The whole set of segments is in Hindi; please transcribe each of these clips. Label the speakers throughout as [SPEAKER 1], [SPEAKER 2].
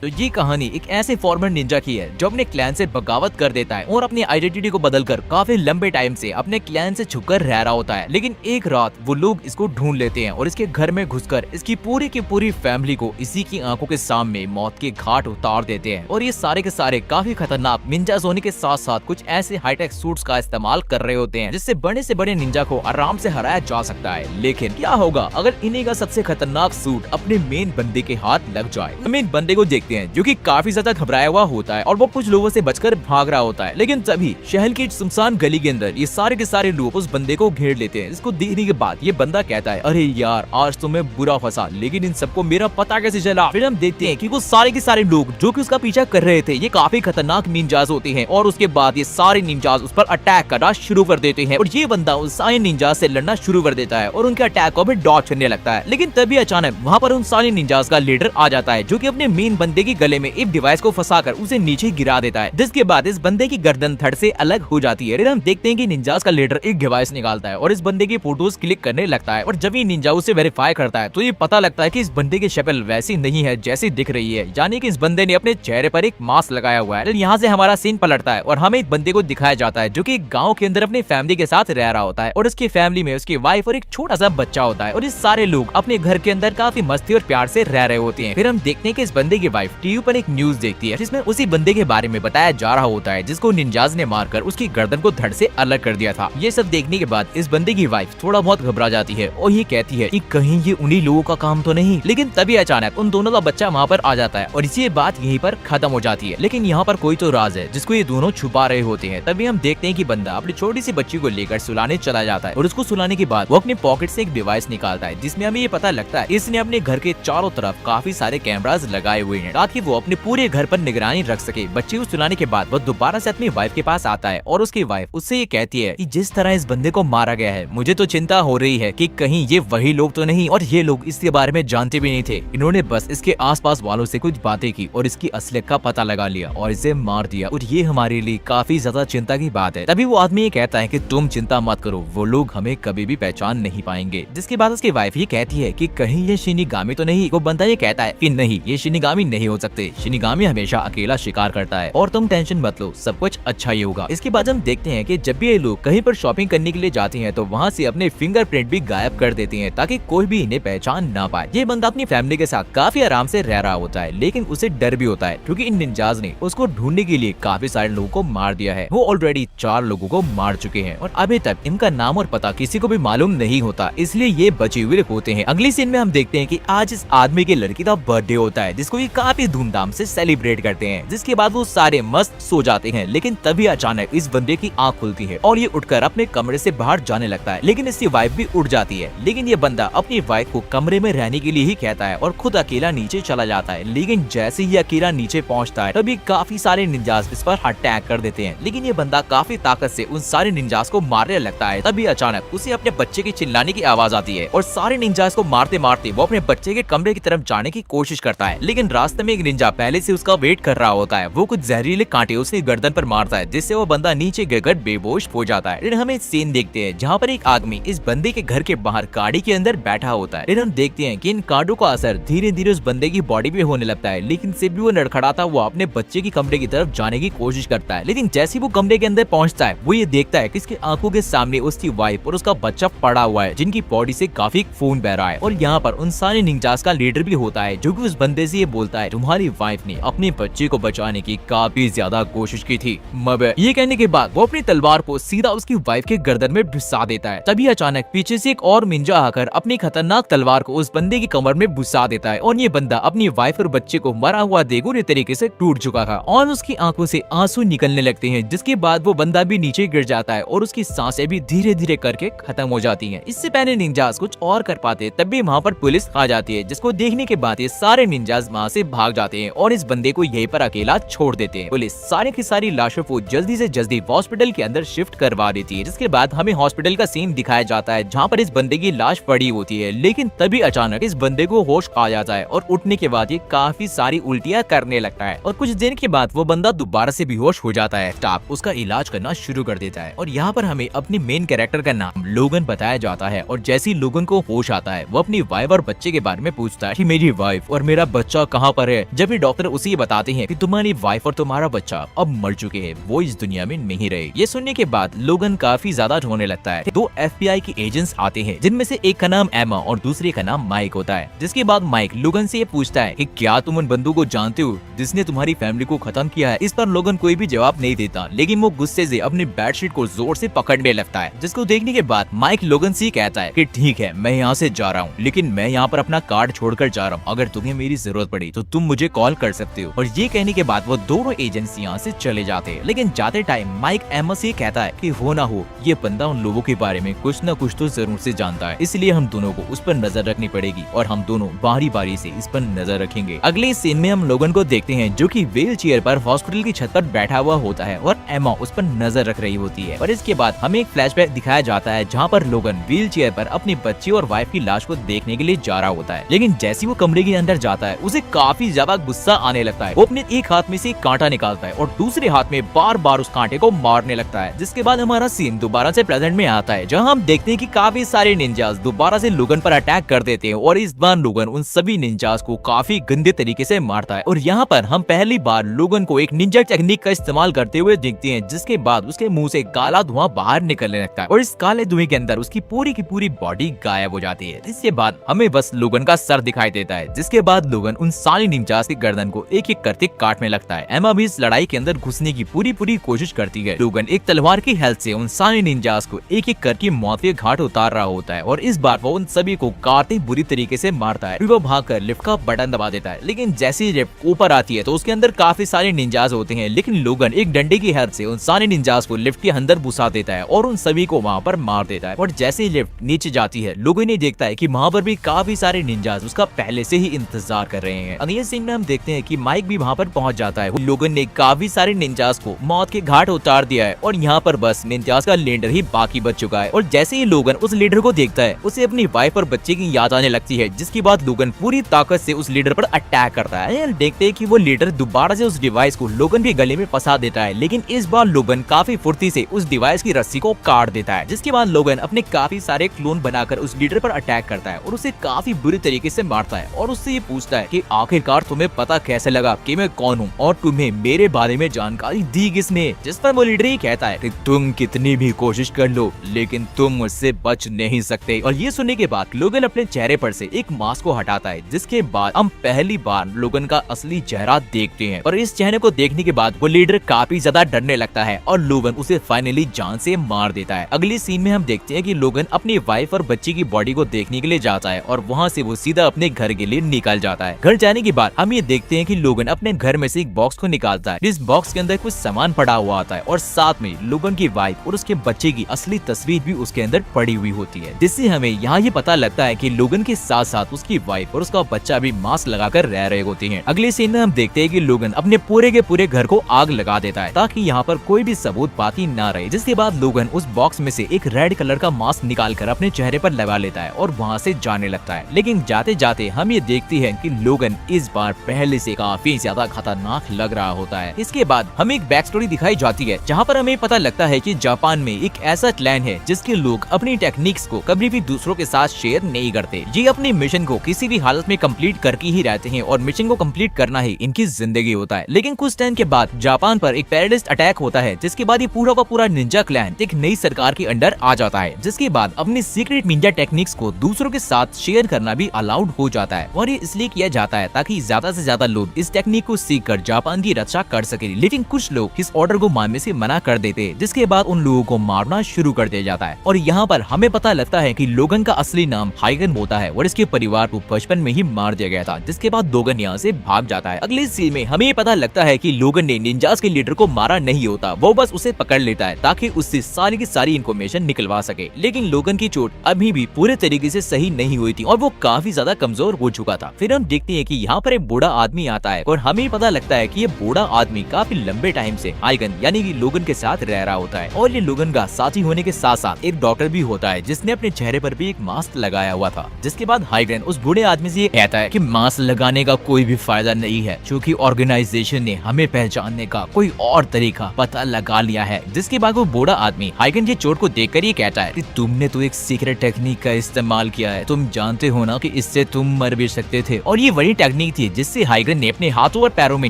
[SPEAKER 1] तो ये कहानी एक ऐसे फॉर्मर निंजा की है जो अपने क्लैन से बगावत कर देता है और अपनी आइडेंटिटी को बदलकर काफी लंबे टाइम से अपने क्लैन से छुपकर रह रहा होता है। लेकिन एक रात वो लोग इसको ढूंढ लेते हैं और इसके घर में घुसकर इसकी पूरी की पूरी फैमिली को इसी की आंखों के सामने मौत के घाट उतार देते हैं। और ये सारे के सारे काफी खतरनाक निंजास होने के साथ साथ कुछ ऐसे हाईटेक सूट्स का इस्तेमाल कर रहे होते हैं जिससे बड़े से बड़े निंजा को आराम से हराया जा सकता है। लेकिन क्या होगा अगर इन्हीं का सबसे खतरनाक सूट अपने मेन बंदे के हाथ लग जाए। मेन बंदे को देखते हैं जो कि काफी ज्यादा घबराया हुआ होता है और वो कुछ लोगों से बचकर भाग रहा होता है। लेकिन तभी शहर की सुनसान गली के अंदर ये सारे के सारे लोग उस बंदे को घेर लेते हैं। इसको देखने के बाद ये बंदा कहता है, अरे यार आज तो मैं बुरा फंसा, लेकिन इन सबको मेरा पता कैसे चला। फिर हम देखते हैं कि वो सारे के सारे लोग जो कि उसका पीछा कर रहे थे ये काफी खतरनाक निंजास होते हैं और उसके बाद ये सारे निंजास उस पर अटैक करना शुरू कर देते हैं और ये बंदा उस सारे निंजास से लड़ना शुरू कर देता है और उनके अटैक को भी डॉज करने लगता है। लेकिन तभी अचानक वहाँ पर उन सारे निंजास का लीडर आ जाता है जो कि अपने मेन बंदे के गले में एक डिवाइस को फंसाकर उसे नीचे गिरा देता है, जिसके बाद इस बंदे की गर्दन धड़ से अलग हो जाती है। फिर हम देखते हैं कि निंजास का लीडर एक डिवाइस निकालता है और इस बंदे की फोटोज क्लिक करने लगता है और जब ये निंजा उसे वेरीफाई करता है तो ये पता लगता है कि इस बंदे की शक्ल वैसी नहीं है जैसी दिख रही है, यानी कि इस बंदे ने अपने चेहरे पर एक मास्क लगाया हुआ है। यहाँ से हमारा सीन पलटता है और हमें एक बंदे को दिखाया जाता है जो कि एक गाँव के अंदर अपनी फैमिली के साथ रह रहा होता है और उसकी फैमिली में उसकी वाइफ और एक छोटा सा बच्चा होता है और इस सारे लोग अपने घर के अंदर काफी मस्ती और प्यार से रह रहे होते हैं। फिर हम देखते हैं कि इस बंदे की वाइफ टीवी पर एक न्यूज देखती है जिसमें उसी बंदे के बारे में बताया जा रहा होता है जिसको निंजास ने मारकर उसकी गर्दन को धड़ से अलग कर दिया था। ये सब देखने के बाद इस बंदे की वाइफ थोड़ा बहुत घबरा जाती है और ये कहती है कि कहीं ये उन्हीं लोगों का काम तो नहीं। लेकिन तभी अचानक उन दोनों का बच्चा वहाँ पर आ जाता है और इसी बात यहीं पर खत्म हो जाती है। लेकिन यहाँ पर कोई तो राज है जिसको ये दोनों छुपा रहे होते हैं। तभी हम देखते हैं कि बंदा अपनी छोटी सी बच्ची को लेकर सुलाने चला जाता है और उसको सुलाने के बाद वो अपने पॉकेट से एक डिवाइस निकालता है जिसमें हमें ये पता लगता है इसने अपने घर के चारों तरफ काफी सारे कैमरास लगाए हुए हैं ताकि वो अपने पूरे घर पर निगरानी रख सके। बच्चे को सुलाने के बाद वो दोबारा से अपनी वाइफ के पास आता है और उसकी वाइफ उससे ये कहती है कि जिस तरह इस बंदे को मारा गया है मुझे तो चिंता हो रही है कि कहीं ये वही लोग तो नहीं और ये लोग इसके बारे में जानते भी नहीं थे। इन्होंने बस इसके आसपास वालों से कुछ बातें की और इसकी असलियत का पता लगा लिया और इसे मार दिया और ये हमारे लिए काफी ज्यादा चिंता की बात है। तभी वो आदमी ये कहता है कि तुम चिंता मत करो, वो लोग हमें कभी भी पहचान नहीं पाएंगे। जिसके बाद उसकी वाइफ ये कहती है कि कहीं ये शिनिगामी तो नहीं। वो बंदा ये कहता है कि नहीं, ये शिनिगामी नहीं हो सकते, शिनिगामी हमेशा अकेला शिकार करता है और तुम टेंशन मत लो, सब कुछ अच्छा ही होगा। इसके बाद हम देखते हैं कि जब भी ये लोग कहीं पर शॉपिंग करने के लिए जाते हैं तो वहाँ से अपने फिंगरप्रिंट भी गायब कर देते हैं ताकि कोई भी इन्हें पहचान ना पाए। ये बंदा अपनी फैमिली के साथ काफी आराम से रह रहा होता है लेकिन उसे डर भी होता है क्योंकि इन निंजास ने उसको ढूंढने के लिए काफी सारे लोगों को मार दिया है। वो ऑलरेडी 4 लोगों को मार चुके हैं और अभी तक इनका नाम और पता किसी को भी मालूम नहीं होता, इसलिए ये बचे हुए होते हैं। अगली सीन में हम देखते हैं कि आज इस आदमी के लड़की का बर्थडे होता है जिसको ये काफी धूमधाम से सेलिब्रेट करते हैं। जिसके बाद वो सारे मस्त सो जाते हैं लेकिन तभी अचानक इस बंदे की आंख खुलती है और ये उठकर अपने कमरे से बाहर जाने लगता है। लेकिन इसकी वाइफ भी उठ जाती है लेकिन ये बंदा अपनी वाइफ को कमरे में रहने के लिए ही कहता है और खुद अकेला नीचे चला जाता है। लेकिन जैसे ही अकेला नीचे पहुंचता है तभी काफी सारे निंजास इस पर अटैक कर देते हैं लेकिन ये बंदा काफी ताकत से उन सारे निंजास को मारने लगता है। तभी अचानक उसे अपने बच्चे की चिल्लाने की आवाज आती है और सारे निंजास को मारते मारते वो अपने बच्चे के कमरे की तरफ जाने की कोशिश करता है। लेकिन रास्ते में एक निंजा पहले से उसका वेट कर रहा होता है। वो कुछ जहरीले कांटे उसकी गर्दन पर मारता है जिससे वो बंदा नीचे गिरकर बेहोश हो जाता है। फिर हम एक सीन देखते हैं जहाँ पर एक आदमी इस बंदे के घर के बाहर गाड़ी के अंदर बैठा होता है। फिर हम देखते हैं कि इन कांटों का असर धीरे धीरे उस बंदे की बॉडी पे होने लगता है लेकिन फिर भी वो लड़खड़ाता हुआ अपने बच्चे की कमरे की तरफ जाने की कोशिश करता है। लेकिन जैसे वो कमरे के अंदर पहुंचता है वो ये देखता है कि इसकी आंखों के सामने उसकी वाइफ और उसका बच्चा पड़ा हुआ है जिनकी बॉडी से काफी खून बह रहा है और यहाँ पर उन सारे निंजास का लीडर भी होता है जो कि उस बंदे से ये बोलता है तुम्हारी वाइफ ने अपने बच्चे को बचाने की काफी ज्यादा कोशिश की थी मगर। ये कहने के बाद वो अपनी तलवार को सीधा उसकी वाइफ के गर्दन में घुसा देता है। तभी अचानक पीछे से एक और निंजा आकर अपनी खतरनाक तलवार को उस बंदे की कमर में घुसा देता है और ये बंदा अपनी वाइफ और बच्चे को मरा हुआ देख बुरे तरीके से टूट चुका था और उसकी आंखों से आंसू निकलने लगते हैं। जिसके बाद वो बंदा भी नीचे गिर जाता है और उसकी सांसें भी धीरे धीरे करके खत्म हो जाती हैं। इससे पहले निंजास कुछ और कर पाते तब भी वहाँ पर पुलिस आ जाती है जिसको देखने के बाद ये सारे निंजास वहाँ से भाग जाते हैं और इस बंदे को यहीं पर अकेला छोड़ देते हैं। पुलिस सारे की सारी लाशों को जल्दी से जल्दी हॉस्पिटल के अंदर शिफ्ट करवा देती है। जिसके बाद हमें हॉस्पिटल का सीन दिखाया जाता है जहाँ पर इस बंदे की लाश पड़ी होती है लेकिन तभी अचानक इस बंदे को होश आ जाता है और उठने के बाद ये काफी सारी उल्टियाँ करने लगता है और कुछ देर के बाद वो बंदा दोबारा से बेहोश हो जाता है। स्टाफ उसका इलाज करना शुरू कर देता है और यहाँ पर हमें अपने मेन कैरेक्टर का नाम लोगन बताया जाता है और जैसे ही लोगन को होश आता है वो अपनी वाइफ और बच्चे के बारे में पूछता है कि मेरी वाइफ और मेरा बच्चा कहाँ पर है जब भी डॉक्टर उसे ये बताते हैं कि तुम्हारी वाइफ और तुम्हारा बच्चा अब मर चुके हैं, वो इस दुनिया में नहीं रहे। ये सुनने के बाद लोगन काफी ज्यादा रोने लगता है। 2 FBI के एजेंट्स आते हैं जिनमें से एक का नाम एमा और दूसरे का नाम माइक होता है। जिसके बाद माइक लोगन से ये पूछता है कि क्या तुम उन बंदूक को जानते हो जिसने तुम्हारी फैमिली को खत्म किया है। इस पर लोगन कोई भी जवाब नहीं देता, लेकिन वो गुस्से से अपनी बेडशीट को जोर से पकड़ने लगता है। जिसको देखने के बाद माइक लोगन से कहता है कि ठीक है, मैं यहाँ से जा रहा हूँ, लेकिन मैं यहाँ पर अपना कार्ड छोड़कर जा रहा हूँ। अगर तुम्हें मेरी जरूरत पड़ी तो तुम मुझे कॉल कर सकते हो। और ये कहने के बाद वो दोनों एजेंट्स यहाँ से चले जाते हैं। लेकिन जाते टाइम माइक एमा से कहता है कि हो ना हो ये बंदा उन लोगों के बारे में कुछ न कुछ तो जरूर से जानता है, इसलिए हम दोनों को उस पर नजर रखनी पड़ेगी और हम दोनों बारी बारी से इस पर नजर रखेंगे। अगले सीन में हम लोगन को देखते हैं जो कि व्हील चेयर पर हॉस्पिटल की छत पर बैठा हुआ होता है और एमा उस पर नजर रख रही होती है। और इसके बाद हमें एक फ्लैशबैक दिखाया जाता है जहाँ पर लोगन व्हील चेयर पर अपनी बच्ची और वाइफ की लाश को देखने के लिए जा रहा होता है। लेकिन जैसे वो कमरे के अंदर जाता है उसे काफी ज्यादा गुस्सा आने लगता है। वो अपने एक हाथ में से एक कांटा निकालता है और दूसरे हाथ में बार बार उस कांटे को मारने लगता है। जिसके बाद हमारा सीन दोबारा से प्रेजेंट में आता है जहाँ हम देखते हैं कि काफी सारे निंजास दोबारा से लोगन पर अटैक कर देते हैं और इस बार लोगन उन सभी निंजास को काफी गंदे तरीके से मारता है। और यहाँ पर हम पहली बार लोगन को एक निंजा टेक्निक का इस्तेमाल करते हुए देखते हैं, जिसके बाद उसके मुंह से काला धुआं बाहर निकलने लगता है और इस काले धुएं के अंदर उसकी पूरी की पूरी बॉडी गायब हो जाती है। इसके बाद हमें बस लोगन का सर दिखाई देता है। जिसके बाद लोगन उन सारे निंजास की गर्दन को एक एक करके काटने लगता है। एमा भी इस लड़ाई के अंदर घुसने की पूरी कोशिश करती है। लोगन एक तलवार की हेल्प से उन सारे निंजास को एक एक करके मौत के घाट उतार रहा होता है और इस बार वो उन सभी को काटते बुरी तरीके से मारता है। फिर वो भागकर लिफ्ट का बटन दबा देता है। लेकिन जैसे ही लिफ्ट ऊपर आती है तो उसके अंदर काफी सारे निंजास होते हैं, लेकिन लोगन एक डंडे की हेल्प से उन सारे निंजास को लिफ्ट के अंदर घुसा देता है और उन सभी को वहाँ पर मार देता है। और जैसे ही लिफ्ट नीचे जाती है लोगों ने देखता है कि वहाँ पर भी काफी सारे निंजास उसका पहले से ही इंतजार कर रहे हैं। अगले सीन में हम देखते हैं कि माइक भी वहाँ पर पहुँच जाता है। लोगन ने काफी सारे निंजास को मौत के घाट उतार दिया है और यहाँ पर बस निंजास का लीडर ही बाकी बच चुका है। और जैसे ही लोगन उस लीडर को देखता है उसे अपनी वाइफ और बच्चे की याद आने लगती है। जिसके बाद लोगन पूरी ताकत से उस लीडर पर अटैक करता है। देखते हैं कि वो लीडर दोबारा से उस डिवाइस को लोगन के गले में फंसा देता है, लेकिन इस बार लोगन काफी फुर्ती से उस डिवाइस की रस्सी को काट देता है। जिसके बाद लोगन अपने काफी सारे क्लोन बनाकर उस लीडर पर अटैक करता है और उसे काफी बुरी तरीके से मारता है और उससे ये पूछता है कि आखिरकार तुम्हें पता कैसे लगा कि मैं कौन हूँ और तुम्हें मेरे बारे में जानकारी दी किसने। जिस पर वो लीडर ही कहता है कि तुम कितनी भी कोशिश कर लो लेकिन तुम मुझसे बच नहीं सकते। और ये सुनने के बाद लोगन अपने चेहरे पर से एक मास्क को हटाता है। जिसके बाद हम पहली बार लोगन का असली चेहरा देखते हैं और इस चेहरे को देखने के बाद वो लीडर काफी ज्यादा डरने लगता है और लोगन उसे फाइनली जान से मार देता है। अगली सीन में हम देखते हैं कि लोगन अपनी वाइफ और बच्ची की बॉडी को देखने के लिए जाता है और वहाँ से वो सीधा अपने घर के लिए निकल जाता है। घर जाने के बाद हम ये देखते हैं कि लोगन अपने घर में से एक बॉक्स को निकालता है। इस बॉक्स के अंदर कुछ सामान पड़ा हुआ आता है और साथ में लोगन की वाइफ और उसके बच्चे की असली तस्वीर भी उसके अंदर पड़ी हुई होती है, जिससे हमें यहाँ ये पता लगता है कि लोगन के साथ साथ उसकी वाइफ और उसका बच्चा भी मास्क लगाकर रह रहे होते हैं। अगले सीन में हम देखते हैं कि लोगन अपने पूरे के पूरे घर को आग लगा देता है ताकि यहाँ पर कोई भी सबूत बाकी ना रहे। जिसके बाद लोगन उस बॉक्स में से एक रेड कलर का मास्क निकालकर अपने चेहरे पर लगा लेता है और वहाँ से जाने लगता है। लेकिन जाते जाते हम ये देखते हैं कि लोगन इस बार पहले से काफी ज्यादा खतरनाक लग रहा होता है। इसके बाद हमें एक बैक स्टोरी दिखाई जाती है जहाँ पर हमें पता लगता है कि जापान में एक ऐसा क्लैन है जिसके लोग अपनी टेक्निक्स को कभी भी दूसरों के साथ शेयर नहीं करते। ये अपने मिशन को किसी भी हालत में कंप्लीट करके ही रहते हैं और मिशन को कंप्लीट करना ही इनकी जिंदगी होता है। लेकिन कुछ टाइम के बाद जापान पर एक टेररिस्ट अटैक होता है, जिसके बाद ये पूरा का पूरा निंजा क्लैन एक नई सरकार के अंडर आ जाता है। जिसके बाद अपनी सीक्रेट निंजा टेक्निक्स को दूसरों के साथ शेयर करना भी अलाउड हो जाता है और ये इसलिए किया जाता है ताकि ज्यादा से ज्यादा लोग इस टेक्निक को सीख कर जापान की रक्षा कर सके। लेकिन कुछ लोग इस ऑर्डर को मानने से मना कर देते हैं, जिसके बाद उन लोगों को मारना शुरू कर दिया जाता है। और यहाँ पर हमें पता लगता है कि लोगन का असली नाम हाइगन होता है और इसके परिवार को बचपन में ही मार दिया गया था। जिसके बाद लोगन यहाँ से भाग जाता है। अगले सीन में हमें पता लगता है कि लोगन ने निंजास के लीडर को मारा नहीं होता, वो बस उसे पकड़ लेता है ताकि उससे सारी की सारी इन्फॉर्मेशन निकलवा सके। लेकिन लोगन की चोट अभी भी पूरे तरीके से सही नहीं हुई थी और वो काफी ज्यादा कमजोर हो चुका था। फिर हम देखते हैं कि यहाँ पर एक बूढ़ा आदमी आता है और हमें पता लगता है कि ये बूढ़ा आदमी काफी लंबे टाइम से हाइगन यानी कि लोगन के साथ रह रहा होता है और ये लोगन का साथी होने के साथ साथ एक डॉक्टर भी होता है जिसने अपने चेहरे पर भी एक मास्क लगाया हुआ था। जिसके बाद हाइगन उस बूढ़े आदमी से ये कहता है कि मास्क लगाने का कोई भी फायदा नहीं है क्योंकि ऑर्गेनाइजेशन ने हमें पहचानने का कोई और तरीका पता लगा लिया है। जिसके बाद वो बूढ़ा आदमी हाइगन की चोट को देखकर ये कहता है कि तुमने तो एक सीक्रेट टेक्निक का इस्तेमाल किया है, तुम जानते हो ना कि इससे तुम मर भी सकते थे और ये वही टेक्निक थी, जिससे हाइगन ने अपने हाथों और पैरों में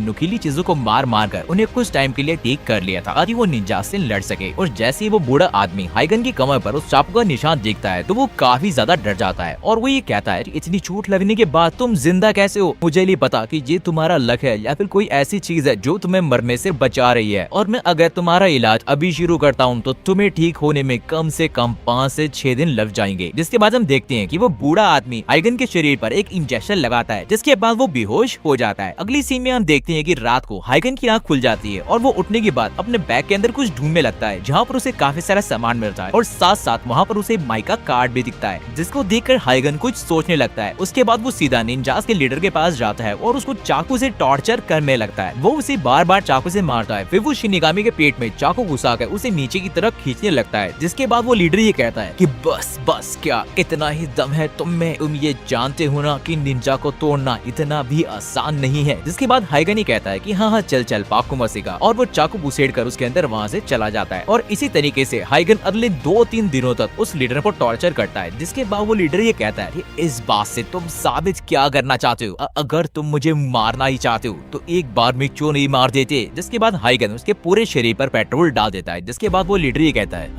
[SPEAKER 1] नुकीली चीजों को मार मार कर उन्हें कुछ टाइम के लिए ठीक कर लिया था ताकि वो निंजा से लड़ सके। और जैसे ही वो बूढ़ा आदमी हाइगन की कमर पर उस चाकू का निशान देखता है तो वो काफी ज्यादा डर जाता है और वो ये कहता है, इतनी चोट लगने के बाद तुम जिंदा कैसे हो? मुझे नहीं पता कि ये तुम्हारा लक है या फिर कोई ऐसी चीज है जो तुम्हें मरने से बचा रही है, और मैं अगर तुम्हारा इलाज अभी शुरू करता हूँ तो तुम्हें ठीक होने में कम से कम 5 से 6 दिन लग जाएंगे। जिसके बाद हम देखते हैं कि वो बूढ़ा आदमी हाइगन के शरीर पर एक इंजेक्शन लगाता है, जिसके बाद वो बेहोश हो जाता है। अगली सीन में हम देखते हैं कि रात को हाइगन की आंख खुल जाती है और वो उठने के बाद अपने बैग के अंदर कुछ ढूंढने लगता है, जहाँ पर उसे काफी सारा सामान मिलता है और साथ साथ वहाँ पर उसे माइक का कार्ड भी दिखता है, जिसको देखकर हाइगन कुछ सोचने लगता है। उसके बाद वो सीधा निंजास के लीडर के पास जाता है और उसको चाकू से टॉर्चर करने लगता है। वो उसे बार बार चाकू से मारता है, फिर वो शिनिगामी के पेट में चाकू घुसाकर उसे नीचे की तरफ खींचने लगता है। जिसके बाद वो लीडर ये कहता है कि बस बस क्या इतना ही दम है तुम में? तुम ये जानते हो ना कि निंजा को तोड़ना इतना भी आसान नहीं है। जिसके बाद हाइगन ही कहता है कि हाँ हाँ चल चल पाकू मसीगा, और वो चाकू घुसेड़ कर उसके अंदर वहाँ से चला जाता है। और इसी तरीके से हाइगन अगले 2-3 दिनों तक उस लीडर को टॉर्चर करता है। जिसके बाद वो लीडर ये कहता है, इस बात से तुम साबित क्या करना चाहते हो? अगर तुम मुझे मारना ही चाहते हो तो एक बार में क्यों नहीं मार देते? जिसके बाद हाइगन उसके पूरे शरीर पर पेट्रोल डाल देता है। जिसके बाद वो लीडर ये कहता है,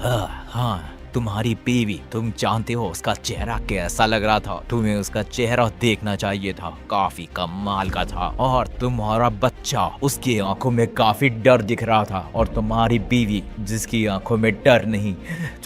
[SPEAKER 1] हाँ तुम्हारी बीवी, तुम जानते हो उसका चेहरा कैसा लग रहा था? तुम्हें उसका चेहरा देखना चाहिए था, काफी कमाल का था। और तुम्हारा बच्चा, उसकी आंखों में काफी डर दिख रहा था, और तुम्हारी बीवी जिसकी आंखों में डर नहीं,